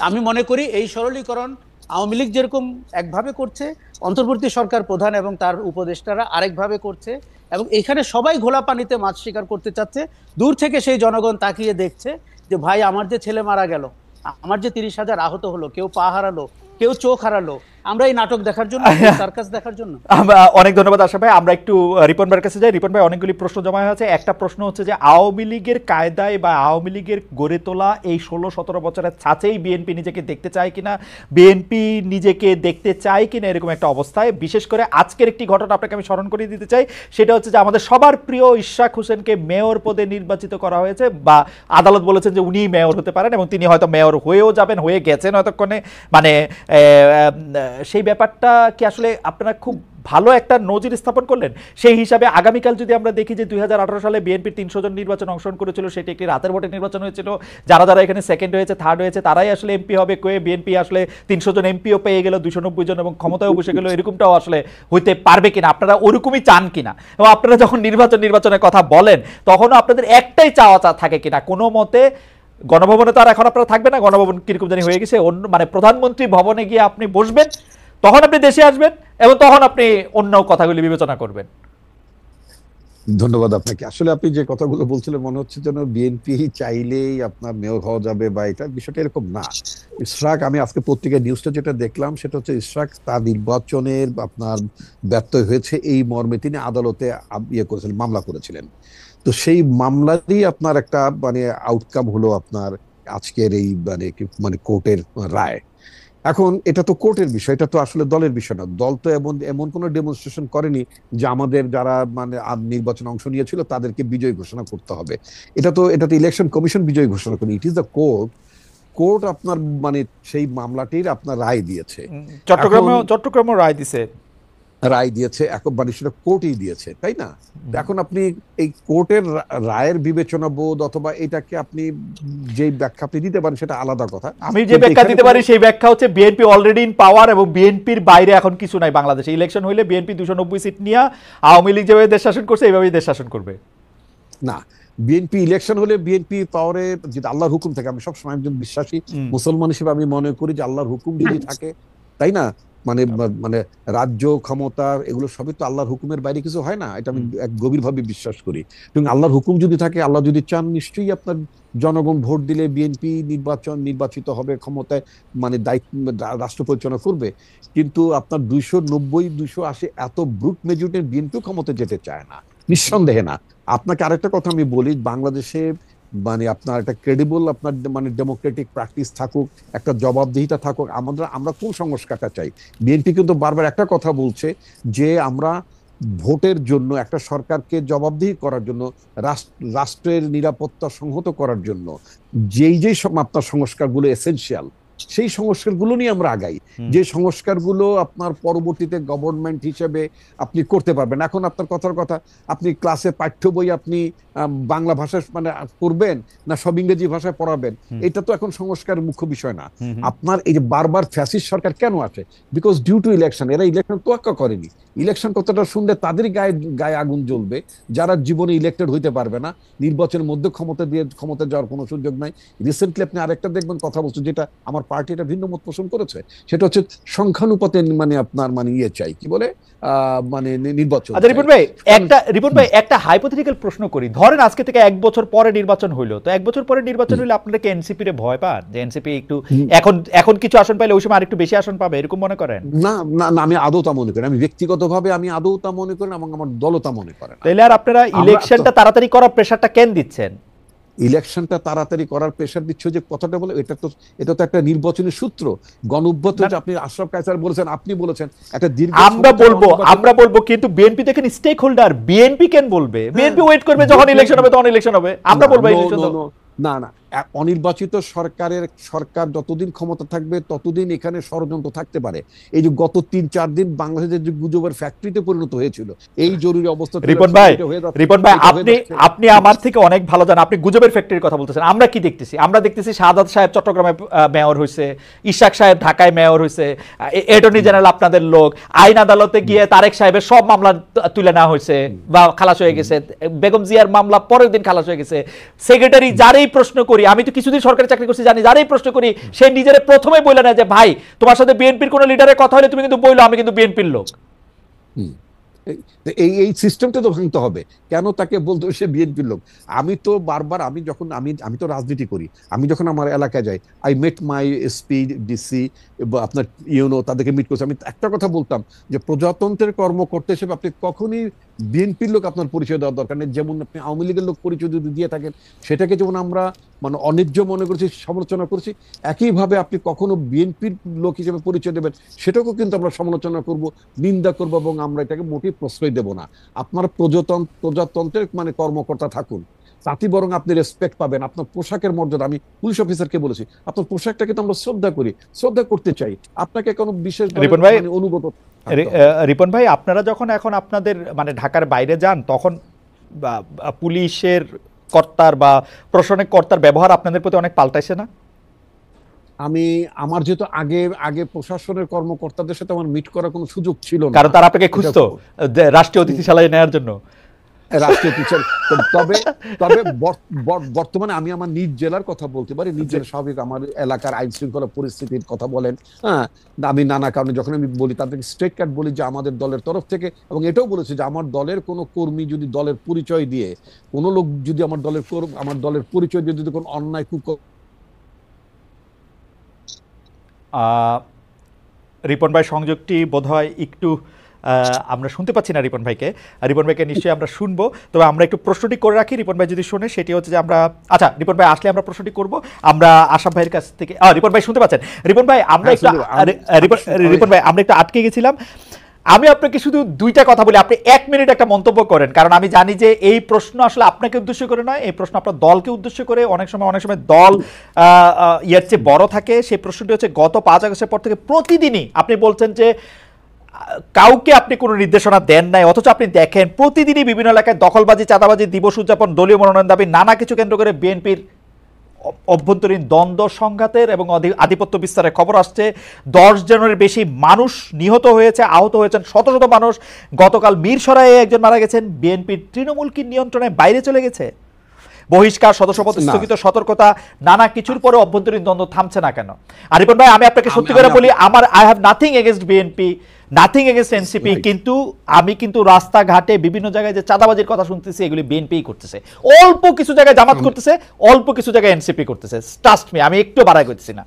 আমি মনে করি এই সরলীকরণ আওয়ামী লীগ যেরকম একভাবে করছে, অন্তর্বর্তী সরকার প্রধান এবং তার উপদেষ্টারা আরেকভাবে করছে, এবং এখানে সবাই ঘোলা পানিতে মাছ শিকার করতে চাচ্ছে। দূর থেকে সেই জনগণ তাকিয়ে দেখছে যে ভাই, আমার যে ছেলে মারা গেল, আমার যে 30,000 আহত হলো, কেউ পা হারালো, কেউ চোখ হারালো, আমরা এই নাটক দেখার জন্য, সার্কাস দেখার জন্য। অনেক ধন্যবাদ আশা ভাই। আমরা একটু রিপন ভাইয়ের কাছে যাই। রিপন ভাই, অনেকগুলি প্রশ্ন জমা হয়েছে। একটা প্রশ্ন হচ্ছে যে আওয়ামী লীগের কায়দায় বা আওয়ামী লীগের গড়ে তোলা এই 16-17 বছরের ছাঁচেই বিএনপি নিজেকে দেখতে চায় কিনা, বিএনপি নিজেকে দেখতে চায় কিনা, এরকম একটা অবস্থায়। বিশেষ করে আজকের একটি ঘটনা আপনাকে আমি স্মরণ করিয়ে দিতে চাই। সেটা হচ্ছে যে আমাদের সবার প্রিয় ইশরাক হোসেনকে মেয়র পদে নির্বাচিত করা হয়েছে, বা আদালত বলেছেন যে উনিই মেয়র হতে পারেন, এবং তিনি হয়তো মেয়র হয়েও যাবেন, হয়ে গেছেন হয়তক্ষণে। মানে সেই ব্যাপারটা কি আসলে আপনারা খুব ভালো একটা নজির স্থাপন করলেন? সেই হিসাবে আগামীকাল যদি আমরা দেখি যে 2018 সালে বিএনপির 300 জন নির্বাচন অংশগ্রহণ করেছিল, সেটি একটি রাতের ভোটে নির্বাচন হয়েছিল। যারা যারা এখানে সেকেন্ড হয়েছে, থার্ড হয়েছে, তারাই আসলে এমপি হবে কয়ে বিএনপি আসলে 300 জন এমপিও পেয়ে গেল, 290 জন, এবং ক্ষমতায় বসে গেল। এরকমটাও আসলে হইতে পারবে কিনা, আপনারা ওরকমই চান কিনা? এবং আপনারা যখন নির্বাচনের কথা বলেন, তখনও আপনাদের একটাই চাওয়া থাকে কিনা কোনো মতে? গণভবনে তো আর এখন আপনারা থাকবে না, গণভবন কিরকম জানি হয়ে গেছে, অন্য মানে প্রধানমন্ত্রী ভবনে গিয়ে আপনি বসবেন, তখন আপনি দেশে আসবেন, এবং তখন আপনি অন্য কথাগুলি বিবেচনা করবেন। ধন্যবাদ আপনাকে। আসলে আপনি যে কথাগুলো বলছিলেন, মনে হচ্ছে যেন বিএনপি চাইলেই আপনার মেয়র হওয়া যাবে, বা এটা বিষয়টা এরকম না। ইশরাক, আমি আজকে পত্রিকায় নিউজটা যেটা দেখলাম, সেটা হচ্ছে ইশরাক তার নির্বাচনের আপনার ব্যর্থ হয়েছে এই মর্মে তিনি আদালতে করেছিলেন, মামলা করেছিলেন। তো সেই মামলারই আপনার একটা মানে আউটকাম হলো আপনার আজকের এই মানে কোর্টের রায়। এখন এটা তো কোর্টের বিষয়, এটা তো আসলে দলের বিষয় না। দল তো এমন কোনো ডেমনস্ট্রেশন করেনি যে আমাদের যারা মানে নির্বাচনে অংশ নিয়েছিল তাদেরকে বিজয়ী ঘোষণা করতে হবে। এটা তো ইলেকশন কমিশন বিজয়ী ঘোষণা করেনি, ইট ইজ দ্য কোর্ট আপনার মানে সেই মামলাটির আপনার রায় দিয়েছে। চট্টগ্রামে রায় দিয়েছে এখন মানে সেটা কোর্টই দিয়েছে, তাই না? এখন আপনি এই কোর্টের রায়ের বিবেচনা বোধ অথবা এটাকে আপনি যে ব্যাখ্যা আপনি দিতে পারেন সেটা আলাদা কথা। আমি যে ব্যাখ্যা দিতে পারি সেই ব্যাখ্যা হচ্ছে বিএনপি অলরেডি ইন পাওয়ার, এবং বিএনপির বাইরে এখন কিছু নাই বাংলাদেশে। ইলেকশন হইলে বিএনপি 290 সিট নিয়ে আওয়ামী লীগ যেভাবে দেশ শাসন করছে এইভাবেই দেশ শাসন করবে না। বিএনপি ইলেকশন হলে বিএনপি পাওয়ারে যদি আল্লাহর হুকুম থাকে, আমি সবসময় একজন বিশ্বাসী মুসলমান হিসেবে আমি মনে করি যে আল্লাহর হুকুম যদি থাকে, তাই না, মানে রাজ্য ক্ষমতা এগুলো সবই তো আল্লাহর হুকুমের বাইরে কিছু হয় না, এটা আমি গভীরভাবে বিশ্বাস করি। এবং আল্লাহর হুকুম যদি থাকে, আল্লাহ যদি চান, নিশ্চয়ই আপনার জনগণ ভোট দিলে বিএনপি নির্বাচিত হবে, ক্ষমতায় মানে দায়িত্ব রাষ্ট্র পরিচালনা করবে। কিন্তু আপনার 290-280 এত ব্রুট মেজরিটি বিএনপি ক্ষমতায় যেতে চায় না, নিঃসন্দেহে না। আপনাকে আরেকটা কথা আমি বলি, বাংলাদেশে মানে আপনার একটা ক্রেডিবল আপনার মানে ডেমোক্রেটিক প্র্যাকটিস থাকুক, একটা জবাবদিহিতা থাকুক। আমরা কোন সংস্কারটা চাই? বিএনপি কিন্তু বারবার একটা কথা বলছে যে আমরা ভোটের জন্য একটা সরকারকে জবাবদিহি করার জন্য, রাষ্ট্রের নিরাপত্তা সংহত করার জন্য যেই আপনার সংস্কারগুলো এসেনশিয়াল, সেই সংস্কারগুলো নিয়ে আমরা আগাই, যে সংস্কারগুলো আপনার পরবর্তীতে গভর্নমেন্ট হিসেবে আপনি করতে পারবেন। এখন আপনার কথার কথা, আপনি ক্লাসে পাঠ্য বই আপনি বাংলা ভাষায় মানে করবেন না সব ইংরেজি ভাষায় পড়াবেন, এটা তো এখন সংস্কারের মুখ্য বিষয় না। আপনার এই যে বারবার ফ্যাসিস্ট সরকার কেন আসে? Because due to election. এরা ইলেকশন তোয়াক্কা করেনি, ইলেকশন কথাটা শুনলে তাদের গায়ে গায়ে আগুন জ্বলবে যারা জীবনে ইলেক্টেড হইতে পারবে না, নির্বাচনের মধ্যে ক্ষমতা যাওয়ার কোনো সুযোগ নাই। রিসেন্টলি আপনি আরেকটা দেখবেন কথা বলছেন, যেটা আমার পার্টি এটা ভিন্ন মত পোষণ করেছে, সেটা হচ্ছে সংখ্যানুপাতে মানে আপনার মানে ইয়ে চাই, কি বলে মানে নির্বাচন। আচ্ছা রিপন ভাই একটা হাইপোথেটিক্যাল প্রশ্ন করি, ধরেন আজকে থেকে 1 বছর পরে নির্বাচন হইলো, তো 1 বছর পরে নির্বাচন হইলে আপনারা কি এনসিপি রে ভয় পান যে এনসিপি একটু এখন কিছু আসন পাইলে ওই সময় আরেকটু বেশি আসন পাবে, এরকম মনে করেন? না না না, আমি আদৌ তা মনে করি, আমি ব্যক্তিগতভাবে আমি আদৌ তা মনে করি এবং আমার দলও তা মনে করে না। তাহলে আর আপনারা ইলেকশনটা তাড়াতাড়ি করার প্রেসারটা কেন দিচ্ছেন? ইলেকশনটা তাড়াতাড়ি করার প্রেশার দিচ্ছে যে কথাটা বলে, এটা তো একটা নির্বাচনী সূত্র। গণঅভ্যুত্থান যে আপনি আশরাফ কায়সার বলেছেন, আপনি বলেছেন একটা দীর্ঘ, আমরা বলবো কিন্তু বিএনপি দেখেন স্টেক হোল্ডার, বিএনপি কেন বলবে? বিএনপি ওয়েট করবে যখন ইলেকশন হবে তখন ইলেকশন হবে, আমরা বলবো এই জিনিস না না, অনির্বাচিত সরকার যতদিন ক্ষমতা থাকবে ততদিন এখানে ষড়যন্ত্র থাকতে পারে। এই যে গত 3-4 দিন বাংলাদেশের যে গুজবের ফ্যাক্টরিতে পরিণত হয়েছিল এই জরুরি অবস্থা। রিপন ভাই আপনি আমার থেকে অনেক ভালো জানেন, আপনি গুজবের ফ্যাক্টরির কথা বলতেছেন। আমরা কি দেখতেছি? আমরা দেখতেছি শাহাদাত সাহেব চট্টগ্রামে মেয়র হয়েছে, ইশাক সাহেব ঢাকায় মেয়র হয়েছে, অ্যাটর্নি জেনারেল আপনাদের লোক, আইন আদালতে গিয়ে তারেক সাহেবের সব মামলা তুলে নেওয়া হয়েছে বা খালাস হয়ে গেছে, বেগম জিয়ার মামলা পরের দিন খালাস হয়ে গেছে। সেক্রেটারি যারেই প্রশ্ন করি, আমি তো কিছুদিন সরকারি চাকরি করছি জানি, যারাই প্রশ্ন করি সে নিজের প্রথমে বলে না যে ভাই তোমার সাথে বিএনপির কোন লিডারের কথা হলে তুমি কিন্তু বললো আমি কিন্তু বিএনপির লোক। এই সিস্টেমটা তো ভাঙতে হবে। কেন তাকে বলতো সে বিএনপির লোক? আমি তো বারবার আমি তো রাজনীতি করি, আমি যখন আমার এলাকায় যাই, I met my SP DC আপনার ইউনো, তাদেরকে মিট করছি। আমি একটা কথা বলতাম যে প্রজাতন্ত্রের কর্মকর্তা হিসেবে আপনি কখনই বিএনপির লোক আপনার পরিচয় দেওয়ার দরকার নেই। যেমন আপনি আওয়ামী লীগের লোক পরিচয় যদি দিয়ে থাকেন, সেটাকে যেমন আমরা মানে অন্যায্য মনে করছি, সমালোচনা করছি, একইভাবে আপনি কখনো বিএনপির লোক হিসেবে পরিচয় দেবেন, সেটাকেও কিন্তু আমরা সমালোচনা করব, নিন্দা করব, এবং আমরা এটাকে মোটেই প্রশ্রয় দেব না। আপনার প্রজাতন্ত্রের মানে কর্মকর্তা থাকুন, তাতে বরং আপনি রেসপেক্ট পাবেন। আপনার পোশাকের মর্যাদা, আমি পুলিশ অফিসারকে বলেছি আপনার পোশাকটাকে তো আমরা শ্রদ্ধা করতে চাই, আপনাকে কোনো বিশেষ অনুগত। রিপন ভাই আপনারা যখন এখন আপনাদের মানে ঢাকার বাইরে যান, তখন পুলিশের কর্তার বা প্রশাসনিক কর্তার ব্যবহার আপনাদের প্রতি অনেক পাল্টাইছে না? আমার যেহেতু আগে প্রশাসনের কর্মকর্তাদের সাথে আমার মিট করার কোনো সুযোগ ছিল না, কারণ তারা আপনাকে খুঁজতো রাষ্ট্রীয় অতিথিশালায় নেওয়ার জন্য। তবে বর্তমানে আমি আমার নিজ জেলার কথা বলতে পারি। নিজ জেলার স্বাভাবিক আমার এলাকার আইন শৃঙ্খলা পরিস্থিতির কথা বলেন, হ্যাঁ, আমি নানা কারণে যখন আমি বলি তাদেরকে স্ট্রেট কাট বলি যে আমাদের দলের তরফ থেকে, এবং এটাও বলেছি যে আমার দলের কোনো কর্মী যদি দলের পরিচয় দিয়ে, কোনো লোক যদি আমার দলের পরিচয় দিয়ে যদি কোনো অন্যায় রিপন ভাই সংযোগটি বোধহয় একটু আমরা শুনতে পাচ্ছি না রিপন ভাইকে নিশ্চয়ই আমরা শুনবো, তবে আমরা একটু প্রশ্নটি করে রাখি, রিপন ভাই যদি শুনে। সেটি হচ্ছে যে আমরা আচ্ছা রিপন ভাই আসলে আমরা প্রশ্নটি করব আমরা আশাফ ভাইয়ের কাছ থেকে। রিপন ভাই শুনতে পাচ্ছেন? রিপন ভাই আমরা একটু আটকে গেছিলাম। আমি আপনাকে শুধু 2টা কথা বলি, আপনি 1 মিনিট একটা মন্তব্য করেন, কারণ আমি জানি যে এই প্রশ্ন আসলে আপনাকে উদ্দেশ্য করে নয়, এই প্রশ্ন আপনার দলকে উদ্দেশ্য করে। অনেক সময় দল ইয়ার চেয়ে বড় থাকে। সেই প্রশ্নটি হচ্ছে গত 5 আগস্টের পর থেকে প্রতিদিনই আপনি বলছেন যে কাউকে আপনি কোনো নির্দেশনা দেন নাই, অথচ আপনি দেখেন প্রতিদিনই বিভিন্ন এলাকায় দখলবাজি, চাঁদাবাজি, দিবস উদযাপন, দলীয় মনোনয়ন দাবি, নানা কিছু কেন্দ্র করে বিএনপির অভ্যন্তরীণ দ্বন্দ্ব সংঘাতের এবং আধিপত্য বিস্তারের খবর আসছে। 10 জনের বেশি মানুষ নিহত হয়েছে, আহত হয়েছেন শত শত মানুষ। গতকাল মিরসরাইয়ে একজন মারা গেছেন। বিএনপির তৃণমূল কি নিয়ন্ত্রণের বাইরে চলে গেছে? বহিষ্কার, সদস্যপদ স্থগিত, সতর্কতা, নানা কিছুর পরে অভ্যন্তরীণ দ্বন্দ্ব থামছে না কেন? আরিফন ভাই আমি আপনাকে সত্যি করে বলি, I have nothing against BNP, nothing against NCP, কিন্তু আমি কিন্তু রাস্তাঘাটে বিভিন্ন জায়গায় যে চাঁদাবাজির কথা শুনতেছি এগুলি বিএনপি করতেছে, অল্প কিছু জায়গায় জামাত করতেছে, অল্প কিছু জায়গায় এনসিপি করতেছে। ট্রাস্ট মি, আমি একটু বাড়াই করতেছি না।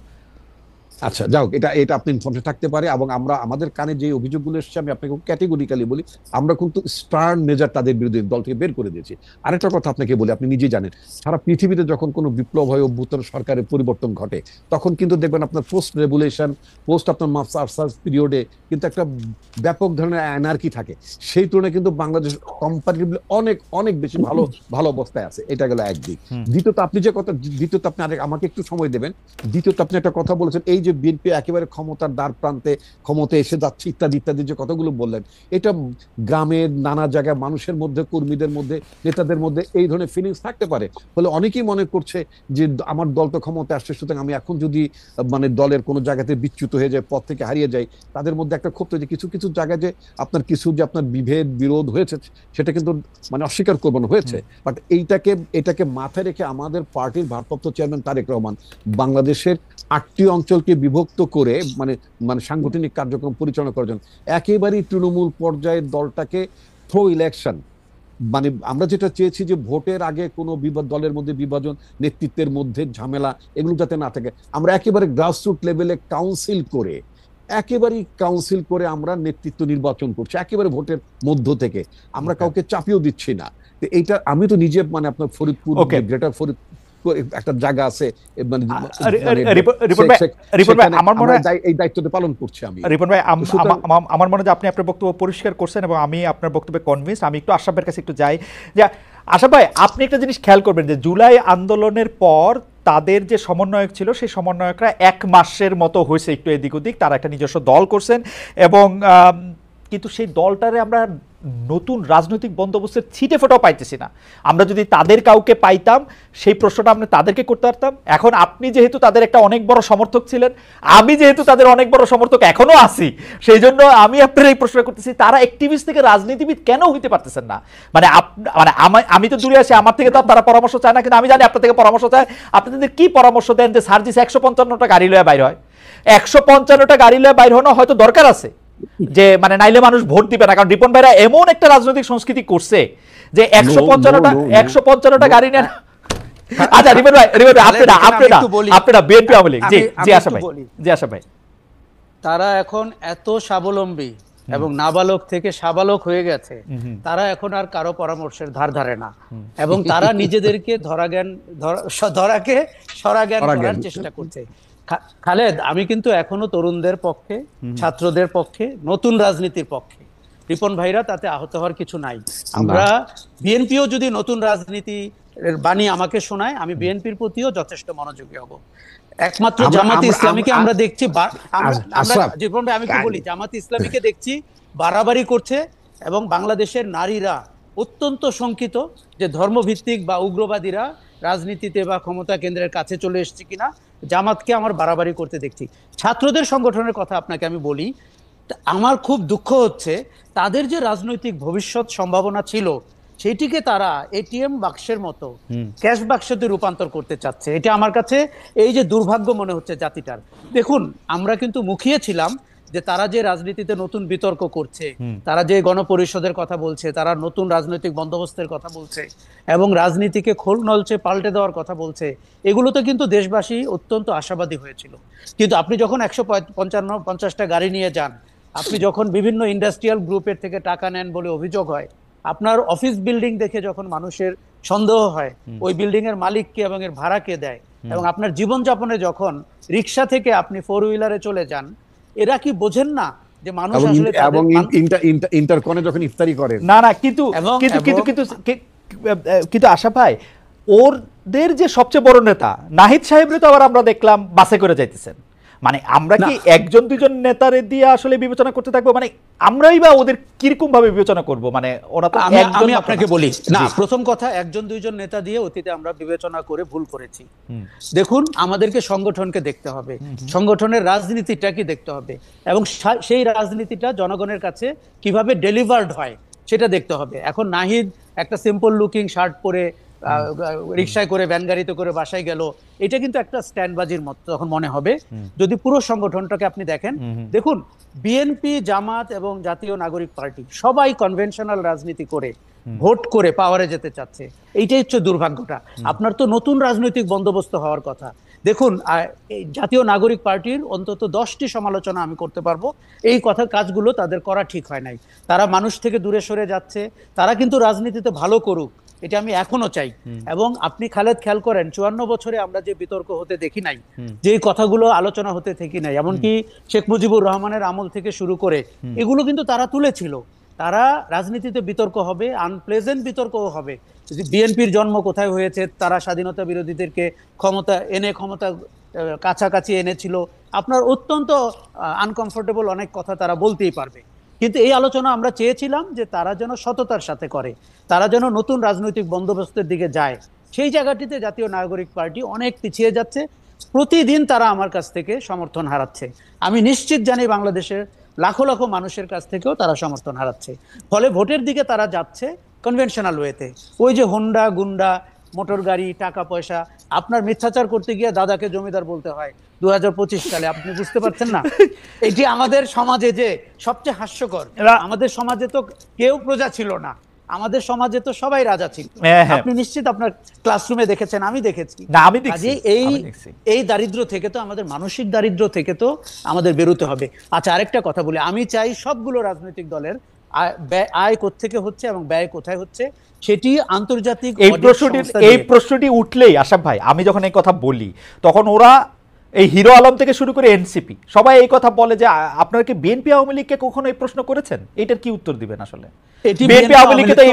আচ্ছা যাও, এটা আপনি ইনফরমেশন থাকতে পারে, এবং আমাদের কানে যে অভিযোগগুলো এসেছে আমি আপনাকে ক্যাটেগরিক্যালি বলি, আমরা কিন্তু স্টার্ন মেজার তাদের বিরুদ্ধে দল থেকে বের করে দিয়েছি। আরেকটা কথা আপনাকে বলি, আপনি নিজেই জানেন সারা পৃথিবীতে যখন কোনো বিপ্লব হয়, অভ্যুত্থান, সরকারের পরিবর্তন ঘটে, তখন কিন্তু দেখবেন আপনার পোস্ট রেগুলেশন, আপনার মাস্টার্স পিরিয়ডে কিন্তু একটা ব্যাপক ধরনের অ্যানার্কি থাকে। সেই তুলনায় কিন্তু বাংলাদেশ কম্পারেটিভলি অনেক অনেক বেশি ভালো অবস্থায় আছে। এটা গেল একদিক। দ্বিতীয়ত আপনি আমাকে একটু সময় দেবেন। দ্বিতীয়ত আপনি একটা কথা বলেছেন, এই যে যে বিএনপি একেবারে ক্ষমতার দ্বার প্রান্তে ক্ষমতায় এসে যাচ্ছে ইত্যাদি ইত্যাদি যে কথাগুলো বললেন, এটা গ্রামের নানা জায়গায় মানুষের মধ্যে, কর্মীদের মধ্যে, নেতাদের মধ্যে এই ধরনের ফিলিংস থাকতে পারে। ফলে অনেকেই মনে করছে যে আমার দল তো ক্ষমতায় আসছে, সুতরাং আমি এখন যদি মানে দলের কোনো জায়গাতে বিচ্যুত হয়ে যায়, পথ থেকে হারিয়ে যাই, তাদের মধ্যে একটা ক্ষোভ যে কিছু কিছু জায়গায় যে আপনার আপনার বিভেদ বিরোধ হয়েছে, সেটা কিন্তু মানে অস্বীকার করবো না, হয়েছে। বাট এটাকে মাথায় রেখে আমাদের পার্টির ভারপ্রাপ্ত চেয়ারম্যান তারেক রহমান বাংলাদেশের 8টি অঞ্চলকে বিভক্ত করে মানে মানে সাংগঠনিক কার্যক্রম পরিচালনা করার জন্য একেবারেই তৃণমূল পর্যায়ের দলটাকে থ্রো ইলেকশন, মানে আমরা যেটা চেয়েছি যে ভোটের আগে কোনো দলের মধ্যে বিভাজন, নেতৃত্বের মধ্যে ঝামেলা, এগুলো যাতে না থাকে, আমরা একেবারে গ্রাসরুট লেভেলে কাউন্সিল করে আমরা নেতৃত্ব নির্বাচন করছি, একেবারে ভোটের মধ্য থেকে। আমরা কাউকে চাপিয়েও দিচ্ছি না। এইটা আমি তো নিজে মানে আপনার ফরিদপুর, গ্রেটার ফরিদপুর একটা জায়গা আছে, মানে এই দায়িত্বটা পালন করছি আমি। রিপন ভাই, আমার মনে হয় আপনি আপনার বক্তব্য পরিষ্কার করছেন এবং আমি আপনার বক্তব্যে কনভিন্স। আমি একটু আশরাফের কাছে একটু যাই, যে আশরাফ ভাই আপনি একটা জিনিস খেয়াল করবেন যে জুলাই আন্দোলনের পর তাদের যে সমন্বয়ক ছিল সেই সমন্বয়করা 1 মাসের মতো হয়েছে একটু এদিক ওদিক, তারা একটা নিজস্ব দল করছেন এবং কিন্তু সেই দলটারে আমরা নতুন রাজনৈতিক বন্দোবস্তের ছিটে ফোটাও পাইতেছি না। আমরা যদি তাদের কাউকে পাইতাম সেই প্রশ্নটা আমরা তাদেরকে করতে পারতাম। এখন আপনি যেহেতু তাদের একটা অনেক বড় সমর্থক ছিলেন, আমি যেহেতু তাদের অনেক বড় সমর্থক এখনো আছি, সেই জন্য আমি আপনার এই প্রশ্ন করতেছি, তারা অ্যাক্টিভিস্ট থেকে রাজনীতিবিদ কেন হইতে পারতেছেন না? মানে আমি তো দূরে আছি, আমার থেকে তো তারা পরামর্শ চায় না, কিন্তু আমি জানি আপনার থেকে পরামর্শ চায়। আপনাদের কি পরামর্শ দেন যে সার্জিস 155টা গাড়ি লয়ে বাইর হয়? 155টা গাড়ি লয়ে বাইর হনো হয়তো দরকার আছে, যে মানে নাইলে মানুষ ভোট দিবে না। কারণ রিপন ভাইরা এমন একটা রাজনৈতিক সংস্কৃতি করছে যে 155টা গাড়ি নেন। আচ্ছা রিপন ভাই আপনারা বিএনপি আওয়ামী লীগ, জি আশা ভাই, তারা এখন এত স্বাবলম্বী এবং নাবালক থেকে সাবালক হয়ে গেছে, তারা এখন আর কারো পরামর্শের ধার ধারে না এবং তারা নিজেদেরকে ধরাকে সরাজ্ঞান করার চেষ্টা করছে। খালেদ, আমি কিন্তু এখনো তরুণদের পক্ষে, ছাত্রদের পক্ষে, নতুন রাজনীতির পক্ষে। রিপন ভাইরা তাতে আহত হওয়ার কিছু নাই। আমরা বিএনপিও যদি নতুন রাজনীতি বাণী আমাকে শোনায়, আমি বিএনপির প্রতিও যথেষ্ট মনোযোগী হব। একমাত্র জামাতে ইসলামীকে আমরা দেখছি, রিপন ভাই আমি কি বলি, জামাতে ইসলামীকে দেখছি বাড়াবাড়ি করছে এবং বাংলাদেশের নারীরা অত্যন্ত শঙ্কিত যে ধর্মভিত্তিক বা উগ্রবাদীরা রাজনীতিতে বা ক্ষমতা কেন্দ্রের কাছে চলে এসেছে কিনা। জামাতকে আমার বাড়াবাড়ি করতে দেখছি। ছাত্রদের সংগঠনের কথা আপনাকে আমি বলি, আমার খুব দুঃখ হচ্ছে তাদের যে রাজনৈতিক ভবিষ্যৎ সম্ভাবনা ছিল সেইটিকে তারা এটিএম বাক্সের মতো ক্যাশ বাক্সতে রূপান্তর করতে চাচ্ছে। এটা আমার কাছে এই যে দুর্ভাগ্য মনে হচ্ছে জাতিটার। দেখুন, আমরা কিন্তু মুখিয়েছিলাম যে তারা যে রাজনীতিতে নতুন বিতর্ক করছে, তারা যে গণপরিষদের কথা বলছে, তারা নতুন রাজনৈতিক বন্দোবস্তের কথা বলছে এবং রাজনীতিকে খোল নলচে পাল্টে দেওয়ার কথা বলছে, এগুলোতে কিন্তু দেশবাসী অত্যন্ত আশাবাদী হয়েছিল। কিন্তু আপনি যখন 150টা গাড়ি নিয়ে যান, আপনি যখন বিভিন্ন ইন্ডাস্ট্রিয়াল গ্রুপের থেকে টাকা নেন বলে অভিযোগ হয়, আপনার অফিস বিল্ডিং দেখে যখন মানুষের সন্দেহ হয় ওই বিল্ডিং এর মালিককে এবং এর ভাড়া কে দেয়, এবং আপনার জীবনযাপনে যখন রিক্সা থেকে আপনি 4 হুইলারে চলে যান, এরা কি বোঝেন না যে মানুষ আসলে এবং ইন্টারকনে যখন ইফতারি করে না কিন্তু কিন্তু আশা ভাই, ওদের যে সবচেয়ে বড় নেতা নাহিদ সাহেবরে তো আবার আমরা দেখলাম বাসে করে যাইতেছেন। মানে আমরা কি 1-2জন নেতারে দিয়ে আসলে বিবেচনা করতে থাকবো? মানে আমরাই বা ওদের কিরকম ভাবে বিবেচনা করব? মানে ওরা তো আমি আপনাকে বলি না, প্রথম কথা 1-2জন নেতা দিয়ে অতীতে আমরা বিবেচনা করে ভুল করেছি। দেখুন, আমাদেরকে সংগঠনকে দেখতে হবে, সংগঠনের রাজনীতিটা কি দেখতে হবে এবং সেই রাজনীতিটা জনগণের কাছে কিভাবে ডেলিভার্ড হয় সেটা দেখতে হবে। এখন নাহিদ একটা সিম্পল লুকিং শার্ট পরে রিক্সায় করে, ভ্যান গাড়িতে করে বাসায় গেল, এটা কিন্তু একটা স্ট্যান্ডবাজির মতো তখন মনে হবে। যদি পুরো সংগঠনটাকে আপনি দেখেন, দেখুন বিএনপি, জামাত এবং জাতীয় নাগরিক পার্টি সবাই কনভেনশনাল রাজনীতি করে ভোট করে পাওয়ারে যেতে চাচ্ছে। এইটাই হচ্ছে দুর্ভাগ্যটা। আপনার তো নতুন রাজনৈতিক বন্দোবস্ত হওয়ার কথা। দেখুন, জাতীয় নাগরিক পার্টির অন্তত 10টি সমালোচনা আমি করতে পারবো। এই কাজগুলো তাদের করা ঠিক হয় নাই। তারা মানুষ থেকে দূরে সরে যাচ্ছে। তারা কিন্তু রাজনীতিতে ভালো করুক, এটা আমি এখনো চাই। এবং আপনি খালেদ খেয়াল করেন, 54 বছরে আমরা যে বিতর্ক হতে দেখি নাই, যে কথাগুলো আলোচনা হতে দেখি নাই, এমনকি শেখ মুজিবুর রহমানের আমল থেকে শুরু করে এগুলো কিন্তু তারা তুলেছিল। তারা রাজনীতিতে বিতর্ক হবে, আনপ্লেজেন্ট বিতর্কও হবে। বিএনপির জন্ম কোথায় হয়েছে, তারা স্বাধীনতা বিরোধীদেরকে ক্ষমতা কাছাকাছি এনেছিল, আপনার অত্যন্ত আনকমফোর্টেবল অনেক কথা তারা বলতেই পারবে। কিন্তু এই আলোচনা আমরা চেয়েছিলাম যে তারা যেন সততার সাথে করে, তারা যেন নতুন রাজনৈতিক বন্দোবস্তের দিকে যায়। সেই জায়গাটিতে জাতীয় নাগরিক পার্টি অনেক পিছিয়ে যাচ্ছে। প্রতিদিন তারা আমার কাছ থেকে সমর্থন হারাচ্ছে। আমি নিশ্চিত জানি বাংলাদেশের লাখো লাখো মানুষের কাছ থেকেও তারা সমর্থন হারাচ্ছে। ফলে ভোটের দিকে তারা যাচ্ছে কনভেনশনাল ওয়েতে। ওই যে হোন্ডা গুন্ডা, মোটর গাড়ি, টাকা পয়সা, আপনার মিথ্যাচার করতে গিয়ে দাদাকে জমিদার বলতে হয় 2025 সালে, আপনি বুঝতে পারছেন না? এটি আমাদের সমাজে যে সবচেয়ে হাস্যকর। আমাদের সমাজে তো কেউ প্রজা ছিল না, আমাদের সমাজে তো সবাই রাজা ছিল। আপনি নিশ্চিত আপনার ক্লাসরুমে দেখেছেন, আমি দেখেছি। এই দারিদ্র্য থেকে তো, আমাদের মানসিক দারিদ্র্য থেকে তো আমাদের বেরোতে হবে। আচ্ছা, আরেকটা কথা বলি, আমি চাই সবগুলো রাজনৈতিক দলের আয় কোত্থেকে হচ্ছে এবং ব্যয় কোথায় হচ্ছে সেটি আন্তর্জাতিক এই প্রশ্নটি উঠলেই আশরাফ ভাই, আমি যখন এই কথা বলি তখন ওরা এই হিরো আলম থেকে শুরু করে এনসিপি সবাই এই কথা বলে যে আপনারা কি বিএনপি আওয়ামী লীগকে কখনো এই প্রশ্ন করেছেন? এটার কি উত্তর দিবেন? আসলে বিএনপি আওয়ামী লীগকে তো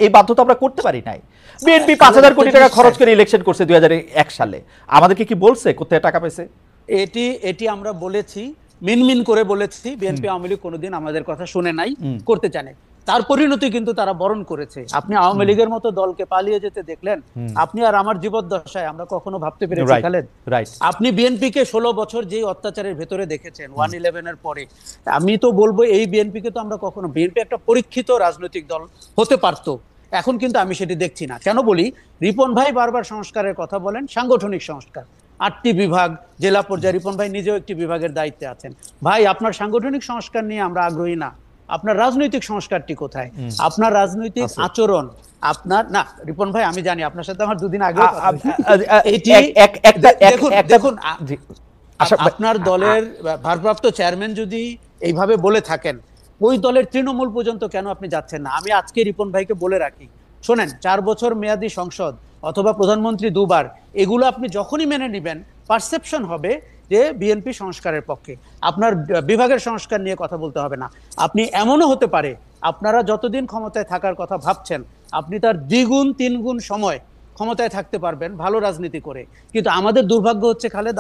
এই বাধ্যতা আমরা করতে পারি নাই। বিএনপি 5,000 কোটি টাকা খরচ করে ইলেকশন করছে 2001 সালে, আমাদেরকে কি বলছে কোথায় টাকা পেয়েছে? এটি আমরা বলেছি, মিনমিন করে বলেছি। বিএনপি আওয়ামী লীগ কোনোদিন আমাদের কথা শুনে নাই, করতে জানে। তার পরিণতি কিন্তু তারা বরণ করেছে। আপনি আওয়ামী লীগের মতো দলকে পালিয়ে যেতে দেখলেন, আপনি আর আমার জীবদ্দশায় আমরা কখনো ভাবতে পেরেছি খালেদ? আপনি বিএনপিকে 16 বছর যে অত্যাচারের ভেতরে দেখেছেন 1/11 এর পরে, আমি তো বলবো এই বিএনপিকে তো আমরা কখনো, বিএনপি একটা পরীক্ষিত রাজনৈতিক দল হতে পারতো, এখন কিন্তু আমি সেটি দেখছি না। কেন বলি? রিপন ভাই বারবার সংস্কারের কথা বলেন, সাংগঠনিক সংস্কার, 8টি বিভাগ, জেলা পর্যায়ে। রিপন ভাই নিজেও একটি বিভাগের দায়িত্বে আছেন। ভাই, আপনার সাংগঠনিক সংস্কার নিয়ে আমরা আগ্রহী না, আপনার রাজনৈতিক সংস্কারটি কোথায়? আপনার রাজনৈতিক আচরণ, আপনার না রিপন ভাই, আমি জানি আপনার সাথে আমার দুদিন আগে দেখুন, আপনার দলের ভারপ্রাপ্ত চেয়ারম্যান যদি এইভাবে বলে থাকেন, ওই দলের তৃণমূল পর্যন্ত কেন আপনি যাচ্ছেন না? আমি আজকে রিপন ভাইকে বলে রাখি, শোনেন, 4 বছর মেয়াদী সংসদ অথবা প্রধানমন্ত্রী 2 বার, এগুলো আপনি যখনই মেনে নেবেন, পারসেপশন হবে যে বিএনপি সংস্কারের পক্ষে। আপনার বিভাগের সংস্কার নিয়ে কথা বলতে হবে না। আপনি এমনও হতে পারে, আপনারা যতদিন ক্ষমতায় থাকার কথা ভাবছেন, আপনি তার 2 গুণ 3 গুণ সময় ক্ষমতায় থাকতে পারবেন ভালো রাজনীতি করে। কিন্তু আমাদের দুর্ভাগ্য হচ্ছে খালেদ,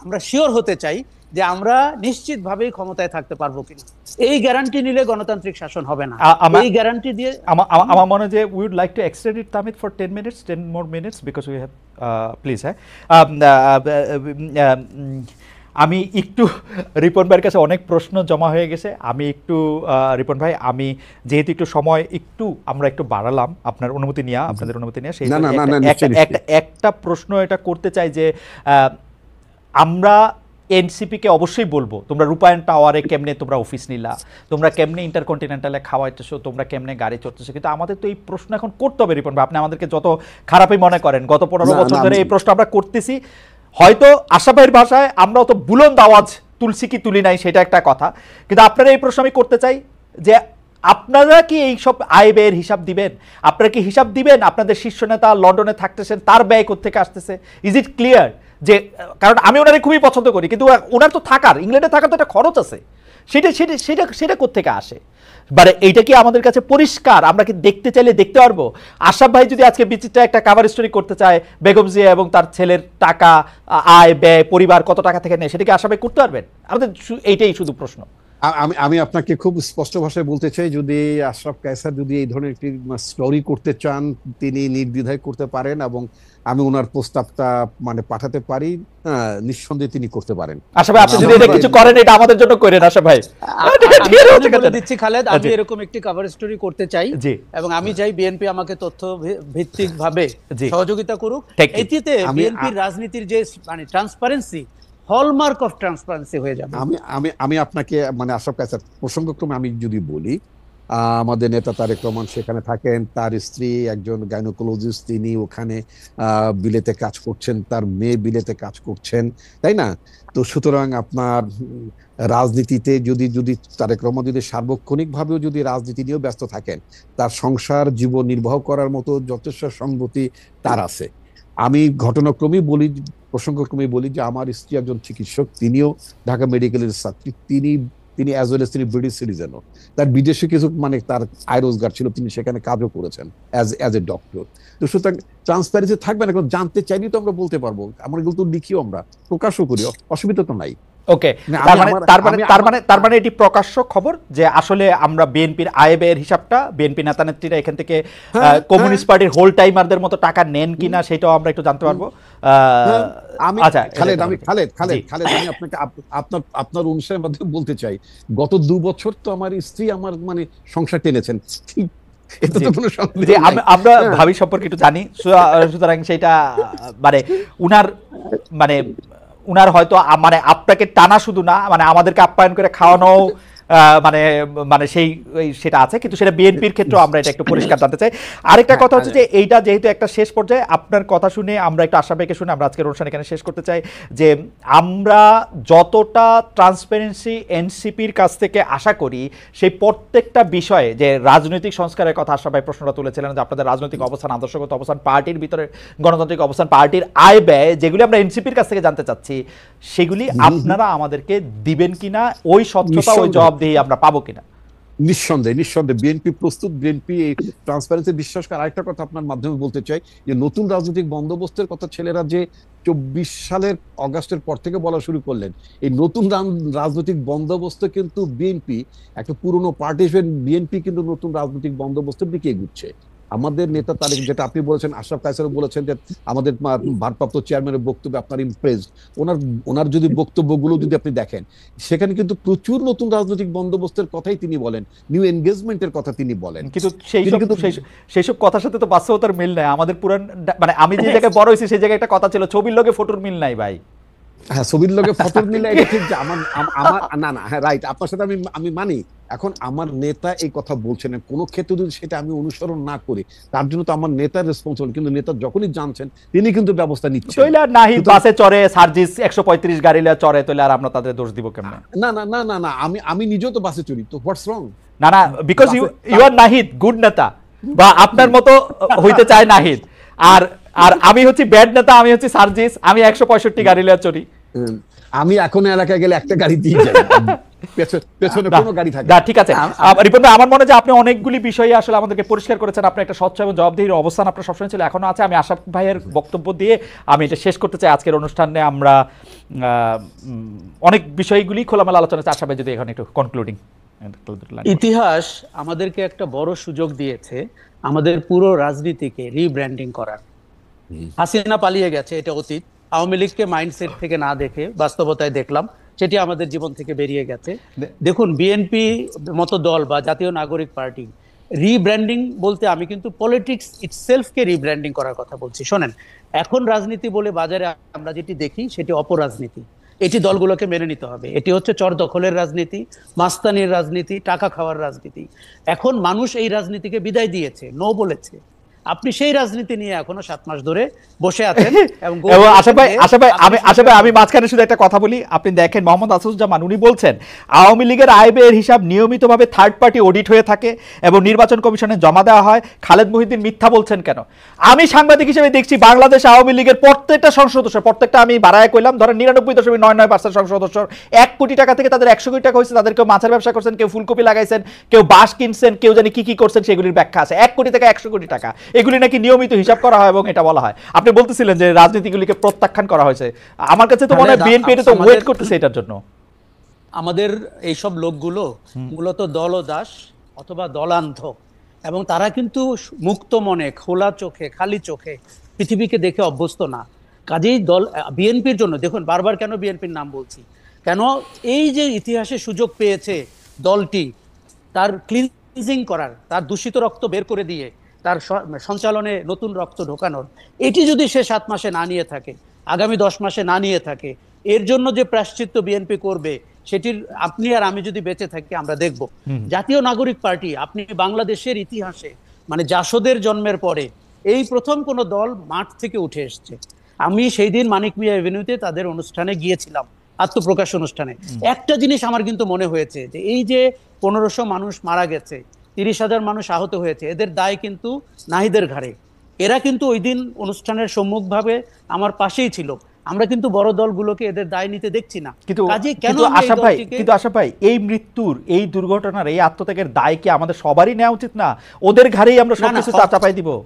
আমরা শিওর হতে চাই যে আমরা নিশ্চিতভাবেই ক্ষমতায় থাকতে পারবো কিনা। এই গ্যারান্টি নিলে গণতান্ত্রিক শাসন হবে না। এই গ্যারান্টি দিয়ে আমার মনে হয় যে we would like to extend it Tamid for 10 minutes, 10 more minutes, because we have please. আমি একটু রিপন ভাইয়ের কাছে অনেক প্রশ্ন জমা হয়ে গেছে, আমি একটু রিপন ভাই, আমি যেহেতু একটু সময় আমরা একটু বাড়ালাম আপনার অনুমতি নিয়ে, আপনাদের অনুমতি নিয়ে, সেই একটা প্রশ্ন এটা করতে চাই যে আমরা এনসিপিকে অবশ্যই বলবো, তোমরা রূপায়ণ টাওয়ারে কেমনে তোমরা অফিস নিলা, তোমরা কেমনে ইন্টারকন্টিনেন্টালে খাওয়াইতেছো, তোমরা কেমনে গাড়ি চড়তেছো, কিন্তু আমাদের তো এই প্রশ্ন এখন করতে হবে রিপন ভাই। আপনি আমাদেরকে যত খারাপই মনে করেন, গত 15 বছর ধরে এই প্রশ্ন আমরা করতেছি। হয়তো আশরাফ ভাইয়ের ভাষায় আমরা অত বুলন্দ আওয়াজ তুলছি কি তুলি নাই সেটা একটা কথা, কিন্তু আপনারা এই প্রশ্ন আমি করতে চাই যে আপনারা কি এই সব আয় ব্যয়ের হিসাব দিবেন? আপনারা কি হিসাব দিবেন আপনাদের শীর্ষ নেতা লন্ডনে থাকতেছেন, তার ব্যয় কোত্থেকে আসতেছে? Is it clear? যে কারণ আমি ওনারে খুবই পছন্দ করি, কিন্তু ওনার তো থাকার, ইংল্যান্ডে থাকার তো একটা খরচ আছে, সেটা কোত্থেকে আসে? মানে এইটা কি আমাদের কাছে পরিষ্কার? আমরা কি দেখতে চাইলে দেখতে পারবো? আশরাফ ভাই যদি আজকে বিচিত্রা একটা কভার স্টোরি করতে চায়, বেগম জিয়া এবং তার ছেলের টাকা, আয় ব্যয়, পরিবার কত টাকা থেকে নেয়, সেটা কি আশরাফ ভাই করতে পারবেন? আমাদের এইটাই শুধু প্রশ্ন। আমি আপনাকে খুব স্পষ্ট ভাষায় বলতে চাই, যদি আশরাফ কায়সার যদি এই ধরনের একটি স্টোরি করতে চান, তিনি নির্দ্বিধায় করতে পারেন, এবং আমি ওনার প্রস্তাবটা পাঠাতে পারি, নিঃসন্দেহে তিনি করতে পারেন। আশা ভাই, আপনি যদি এটা কিছু করেন, এটা আমাদের জন্য করেন আশা ভাই। দিচ্ছি খালেদ, আমি এরকম একটি কভার স্টোরি করতে চাই, এবং আমি চাই বিএনপি আমাকে তথ্য ভিত্তিক ভাবে সহযোগিতা করুক। এটিতে বিএনপির রাজনীতির যে ট্রান্সপারেন্সি, হলমার্ক অফ ট্রান্সপারেন্সি হয়ে যাবে। আমি আপনাকে আশরাফ কায়সার প্রসঙ্গক্রমে আমি যদি বলি, আমাদের নেতা তারেক রহমান সেখানে থাকেন, তার স্ত্রী একজন গাইনোকোলজিস্ট, তিনি ওখানে বিলেতে কাজ করছেন, তার মেয়ে বিলেতে কাজ করছেন, তাই না? তো সুতরাং আপনার রাজনীতিতে যদি তারেক রহমান যদি সার্বক্ষণিকভাবেও যদি রাজনীতি নিয়েও ব্যস্ত থাকেন, তার সংসার জীবন নির্বাহ করার মতো যথেষ্ট সম্মতি তার আছে। আমি প্রসঙ্গক্রমেই বলি যে আমার স্ত্রী একজন চিকিৎসক, তিনিও ঢাকা মেডিকেলের ছাত্রী, তিনি তিনি অ্যাজ ওয়েল এস তিনি ব্রিটিশ সিটিজেনও, তার বিদেশে কিছু মানে তার আয় রোজগার ছিল, তিনি সেখানে কাজও করেছেন অ্যাজ এ ডক্টর। তো সুতরাং ট্রান্সপারেন্সি থাকবে না, এখন জানতে চাইলেই তো আমরা বলতে পারবো, আমরা এগুলো তো লিখিও, আমরা প্রকাশও করি, অসুবিধা তো নাই। ওকে, না, তার আমি মানে আমার- তার মানে আমি তার আমার- মানে তার মানে এটি প্রকাশ্য খবর যে আসলে আমরা বিএনপির আয় ব্যয়ের হিসাবটা, বিএনপি নেতা নেত্রীরা এখান থেকে হ্যাঁ, কমিউনিস্ট পার্টির হোল টাইমারদের মতো টাকা নেন কিনা সেটাও আমরা একটু জানতে পারবো। হ্যাঁ, আমি আচ্ছা, খালেদ, এটা আমি তো- খালেদ জি। খালেদ আমি আপনাকে আপনার আপনার অনুষ্ঠানের মাধ্যমে বলতে চাই, গত 2 বছর তো আমার স্ত্রী আমার মানে সংসার টেনেছেন, এটা তো জি। কোনো সন্দেহ যে নাই। আমরা হ্যাঁ। ভাবি সম্পর্কে একটু জানি, সুতরাং সেটা মানে উনার মানে উনার হয়তো মানে আপনাকে টানা শুধু না, মানে আমাদেরকে আপ্যায়ন করে খাওয়ানো মানে মানে সেটা আছে, কিন্তু সেটা বিএনপির ক্ষেত্রে আমরা এটা একটু পরিষ্কার জানতে চাই। আরেকটা কথা হচ্ছে যে এইটা যেহেতু একটা শেষ পর্যায়ে, আপনার কথা শুনে আমরা একটু আশাবাদীকে শুনে আমরা আজকের অনুষ্ঠান এখানে শেষ করতে চাই যে আমরা যতটা ট্রান্সপারেন্সি এনসিপির কাছ থেকে আশা করি, সেই প্রত্যেকটা বিষয়ে যে রাজনৈতিক সংস্কারের কথা আশা ভাই প্রশ্নটা তুলেছিলেন, যে আপনাদের রাজনৈতিক অবস্থান, আদর্শগত অবস্থান, পার্টির ভিতরে গণতান্ত্রিক অবস্থান, পার্টির আয় ব্যয়, যেগুলি আমরা এনসিপির কাছ থেকে জানতে চাচ্ছি, সেগুলি আপনারা আমাদেরকে দিবেন কিনা, ওই স্বচ্ছতা ওই জবাবদিহি আমরা পাবো কিনা? নিঃসন্দেহে বিএনপি প্রস্তুত, বিএনপি এই ট্রান্সপারেন্সি বিশ্বাস করে। আরেকটা কথা আপনার মাধ্যমে বলতে চাই, যে নতুন রাজনৈতিক বন্দোবস্তের কথা ছেলেরা যে 24 সালের অগাস্টের পর থেকে বলা শুরু করলেন, এই নতুন রাজনৈতিক বন্দোবস্ত কিন্তু বিএনপি একটা পুরনো পার্টি হিসেবে বিএনপি কিন্তু নতুন রাজনৈতিক বন্দোবস্তের দিকে এগুচ্ছে। আমাদের নেতা তারেক, যেটা আপনি বলেছেন, আশরাফ কায়সারও বলেছেন যে আমাদের ভারপ্রাপ্ত চেয়ারম্যানের বক্তব্যে আপনার ইমপ্রেসড, ওনার যদি বক্তব্যগুলো যদি আপনি দেখেন, সেখানে কিন্তু প্রচুর নতুন রাজনৈতিক বন্দোবস্তের কথাই তিনি বলেন, নিউ এনগেজমেন্টের কথা তিনি বলেন। কিন্তু কিন্তু সেইসব কথার সাথে তো বাস্তবতার মিল নাই। আমাদের পুরান মানে আমি যে জায়গায় বড় হয়েছি সেই জায়গায় একটা কথা ছিল, ছবির লগে ফটোর মিল নাই ভাই। হ্যাঁ, ছবির লগে ফটোর মিলে, এটা ঠিক যে আমার আমার না হ্যাঁ রাইট, আপনার সাথে আমি মানি। এখন আমার নেতা এই কথা বলছেন, কোন ক্ষেত্রে যদি সেটা আমি অনুসরণ না করি, তার জন্য তো আমার নেতার রেসপন্সিবল, কিন্তু নেতা যখনই জানছেন তিনি কিন্তু ব্যবস্থা নিচ্ছেন। তৈলে আর নাহিদ বাসে চড়ে, সার্জিস 135 গাড়ি লিয়ে চড়ে, তৈলে আর আমরা তাদের দোষ দিব কেমনে? না, আমি নিজেও তো বাসে চড়ি, তো হোয়াটস রং? না, because you are Nahid good নেতা, বা আপনার মতো হইতে চায় নাহিদ, আর আর আমি হচ্ছি ব্যাড নেতা, আমি হচ্ছি সার্জিস, আমি 165 গাড়ি লিয়ে চড়ি। আমি এখন এলাকায় গেলে একটা গাড়ি দিয়ে যাই, পেছনে কোনো গাড়ি থাকে না, ঠিক আছে। রিপন ভাই, আমার মনে হয় যে আপনি অনেকগুলি বিষয়ে আসলে আমাদেরকে পরিষ্কার করেছেন, আপনার একটা স্বচ্ছ এবং জবাবদিহির অবস্থান আপনার সবসময় ছিল, এখনো আছে। আমি আশরাফ ভাইয়ের বক্তব্য দিয়ে আমি এটা শেষ করতে চাই। আজকের অনুষ্ঠানে আমরা অনেক বিষয়গুলি খোলামেলা আলোচনা চাই। আশরাফ ভাই যদি এখন একটু কনক্লুডিং। ইতিহাস আমাদেরকে একটা বড় সুযোগ দিয়েছে আমাদের পুরো রাজনীতিকে রিব্র্যান্ডিং করার। হাসিনা পালিয়ে গেছে, এটা অতীত। আওয়ামী লীগকে মাইন্ডসেট থেকে না দেখে বাস্তবতায় দেখলাম সেটি আমাদের জীবন থেকে বেরিয়ে গেছে। দেখুন, বিএনপি মতো দল বা জাতীয় নাগরিক পার্টি রিব্র্যান্ডিং বলতে আমি কিন্তু পলিটিক্স ইটসেলফকে রিব্র্যান্ডিং করার কথা বলছি। শোনেন, এখন রাজনীতি বলে বাজারে আমরা যেটি দেখি সেটি অপরাজনীতি। এটি দলগুলোকে মেনে নিতে হবে। এটি হচ্ছে চর দখলের রাজনীতি, মাস্তানির রাজনীতি, টাকা খাওয়ার রাজনীতি। এখন মানুষ এই রাজনীতিকে বিদায় দিয়েছে, নো বলেছে। আপনি সেই রাজনীতি নিয়ে এখনো 7 মাস ধরে বসে আছেন। এবং আশা ভাই আমি মাঝখানে শুধু একটা কথা বলি। আপনি দেখেন, মোহাম্মদ আসুজ্জামান উনি বলছেন আওয়ামী লীগের আয় ব্যয়ের হিসাব নিয়মিতভাবে থার্ড পার্টি অডিট হয়ে থাকে এবং নির্বাচন কমিশনে জমা দেওয়া হয়। খালেদ মহিউদ্দিন মিথ্যা বলছেন কেন? আমি সাংবাদিক হিসেবে দেখছি বাংলাদেশ আওয়ামী লীগের প্রত্যেকটা সংসদ সদস্য, প্রত্যেকটা আমি বাড়ায় কইলাম, ধরেন 99.99% সংসদ সদস্যর 1 কোটি টাকা থেকে তাদের 100 কোটি টাকা হয়েছে। তাদের কেউ মাছের ব্যবসা করছেন, কেউ ফুলকপি লাগাইছেন, কেউ বাঁশ কিনছেন, কেউ জানি কি করছেন, সেগুলির ব্যাখ্যা আছে। 1 কোটি থেকে 100 কোটি টাকা, এগুলি নাকি নিয়মিত হিসাব করা হয় এবং এটা বলা হয়। আপনি বলতেছিলেন যে রাজনীতিগুলিকে প্রত্যাখ্যান করা হয়েছে। আমার কাছে তো মনে হয় বিএনপি এটা তো ওয়েট করতেছে এটার জন্য। আমাদের এইসব লোকগুলো মূলত দলদাস অথবা দলান্ধ, এবং তারা কিন্তু মুক্ত মনে, খোলা চোখে, খালি চোখে পৃথিবীকে দেখে অভ্যস্ত না। কাজেই দল বিএনপির জন্য, দেখুন বারবার কেন বিএনপির নাম বলছি, কেন এই যে ইতিহাসে সুযোগ পেয়েছে দলটি তার ক্লিনজিং করার, তার দূষিত রক্ত বের করে দিয়ে তার সঞ্চালনে নতুন রক্ত ঢোকানোর, এটি যদি সে 7 মাসে না নিয়ে থাকে, আগামী 10 মাসে না নিয়ে থাকে, এর জন্য যে প্রায়শ্চিত্ত বিএনপি করবে সেটির আপনি আর আমি যদি বেঁচে থাকি আমরা দেখব। জাতীয় নাগরিক পার্টি, আপনি বাংলাদেশের ইতিহাসে মানে জাসদের জন্মের পরে এই প্রথম কোন দল মাঠ থেকে উঠে এসছে। আমি সেই দিন মানিক মিয়া এভিনিউতে তাদের অনুষ্ঠানে গিয়েছিলাম, আত্মপ্রকাশ অনুষ্ঠানে। একটা জিনিস আমার কিন্তু মনে হয়েছে যে এই যে 1500 মানুষ মারা গেছে, 30,000 মানুষ আহত হয়েছে, এদের দায় কিন্তু নাহিদের ঘাড়ে। এরা কিন্তু ওই দিন অনুষ্ঠানের সম্মুখভাবে আমার পাশেই ছিল। আমরা কিন্তু বড় দলগুলোকে এদের দায় নিতে দেখছি না। কিন্তু কাজেই কেন কিন্তু আমরা এই আশরাফ ভাই দলটিকে- কিন্তু আশরাফ ভাই এই মৃত্যুর, এই দুর্ঘটনার, এই আত্মত্যাগের দায় কি আমাদের সবারই নেওয়া উচিত না? ওদের ঘাড়েই আমরা না, না, সবকিছু চাপাই দিব?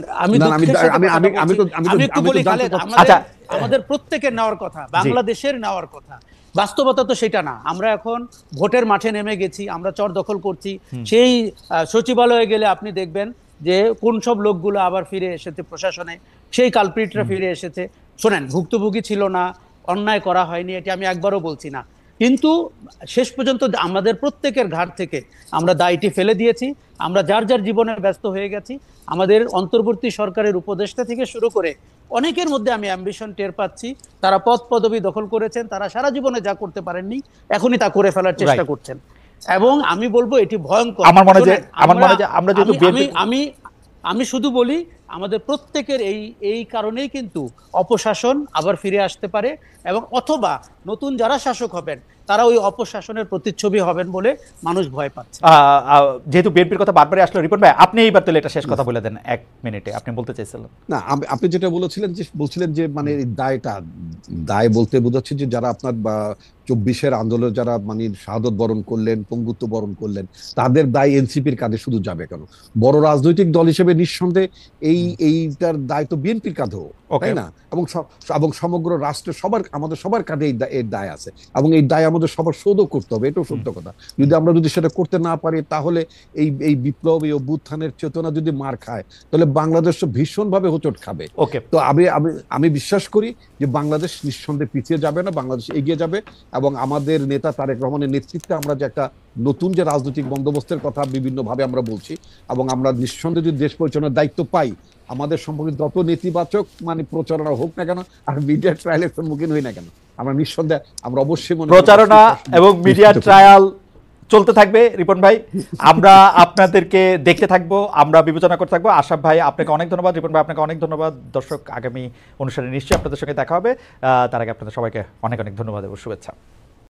আমি না, দুঃখের সাথে আমি- কথা আমি- আমি তো- বলছি। আমি তো- আমি একটু আমি তো বলি জানতে খালেদ, চাচ্ছি- আমাদের আচ্ছা। আমাদের প্রত্যেকের নেওয়ার কথা, বাংলাদেশের নেওয়ার কথা। বাস্তবতা তো সেটা না। আমরা এখন ভোটের মাঠে নেমে গেছি, আমরা চর দখল করছি। সেই সচিবালয়ে গেলে আপনি দেখবেন যে কোন সব লোকগুলো আবার ফিরে এসেছে প্রশাসনে, সেই কালপ্রিটরা ফিরে এসেছে। শোনেন, ভুক্তভোগী ছিল না, অন্যায় করা হয়নি, এটি আমি একবারও বলছি না, কিন্তু শেষ পর্যন্ত আমাদের প্রত্যেকের ঘাট থেকে আমরা দায়টি ফেলে দিয়েছি। আমরা যার যার জীবনে ব্যস্ত হয়ে গেছি। আমাদের অন্তর্বর্তী সরকারের উপদেষ্টা থেকে শুরু করে অনেকের মধ্যে আমি অ্যাম্বিশন টের পাচ্ছি। তারা পদ পদবি দখল করেছেন, তারা সারা জীবনে যা করতে পারেননি এখনই তা করে ফেলার চেষ্টা Right. করছেন। এবং আমি বলবো এটি ভয়ঙ্কর। আমার মনে হয় যে- শোনেন, আমার মনে হয় যে আমরা যেহেতু আমি- BNP আমি শুধু বলি আমাদের প্রত্যেকের এই কারণেই কিন্তু অপশাসন আবার ফিরে আসতে পারে, এবং অথবা নতুন যারা শাসক হবেন তারা ওই অপশাসনের প্রতিচ্ছবি হবেন বলে মানুষ ভয় পাচ্ছে। যেহেতু বিএনপির কথা বারবারই আসলো, রিপন ভাই আপনি এইবার তাহলে এটা শেষ কথা বলে দেন 1 মিনিটে, আপনি বলতে চাইছিলেন। না, আপনি যেটা বলছিলেন যে মানে এই দায় বলতে বোঝাচ্ছে যে যারা আপনার 24-এর আন্দোলনে যারা মানে শাহাদত বরণ করলেন, পঙ্গুত্ব বরণ করলেন, তাদের দায় এনসিপির কাঁধে শুধু যাবে কেন? বড় রাজনৈতিক দল হিসেবে নিঃসন্দেহে এইটার দায় তো বিএনপির কাঁধেও, তাই না? এবং সমগ্র রাষ্ট্রের আমাদের সবার কাঁধে এর দায় আছে, এবং এই দায় আমাদের সবার শোধও করতে হবে, এটাও সত্য কথা। যদি সেটা করতে না পারি, তাহলে এই বিপ্লব, এই অভ্যুত্থানের চেতনা যদি মার খায়, তাহলে বাংলাদেশ ভীষণভাবে হোঁচট খাবে। ওকে, তো আমি বিশ্বাস করি যে বাংলাদেশ নিঃসন্দেহে পিছিয়ে যাবে না, বাংলাদেশ এগিয়ে যাবে, এবং আমাদের নেতা তারেক রহমানের নেতৃত্বে আমরা যে একটা নতুন যে রাজনৈতিক বন্দোবস্তের কথা বিভিন্নভাবে আমরা বলছি, এবং আমরা নিঃসন্দেহে যদি দেশ পরিচালনার দায়িত্ব পাই, আমাদের সম্পর্কে যত নেতিবাচক মানে প্রচারণা হোক না কেন, আর মিডিয়া ট্রায়ালের সম্মুখীন হই না কেন, আমরা নিঃসন্দেহে আমরা অবশ্যই প্রচারণা এবং মিডিয়া ট্রায়াল চলতে থাকবে রিপন ভাই। আমরা আপনাদেরকে দেখতে থাকবো, আমরা বিবেচনা করতে থাকবো। আশরাফ ভাই আপনাকে অনেক ধন্যবাদ, রিপন ভাই আপনাকে অনেক ধন্যবাদ। দর্শক, আগামী অনুষ্ঠানে নিশ্চয়ই আপনাদের সঙ্গে দেখা হবে। তার আগে আপনাদের সবাইকে অনেক অনেক ধন্যবাদ এবং শুভেচ্ছা।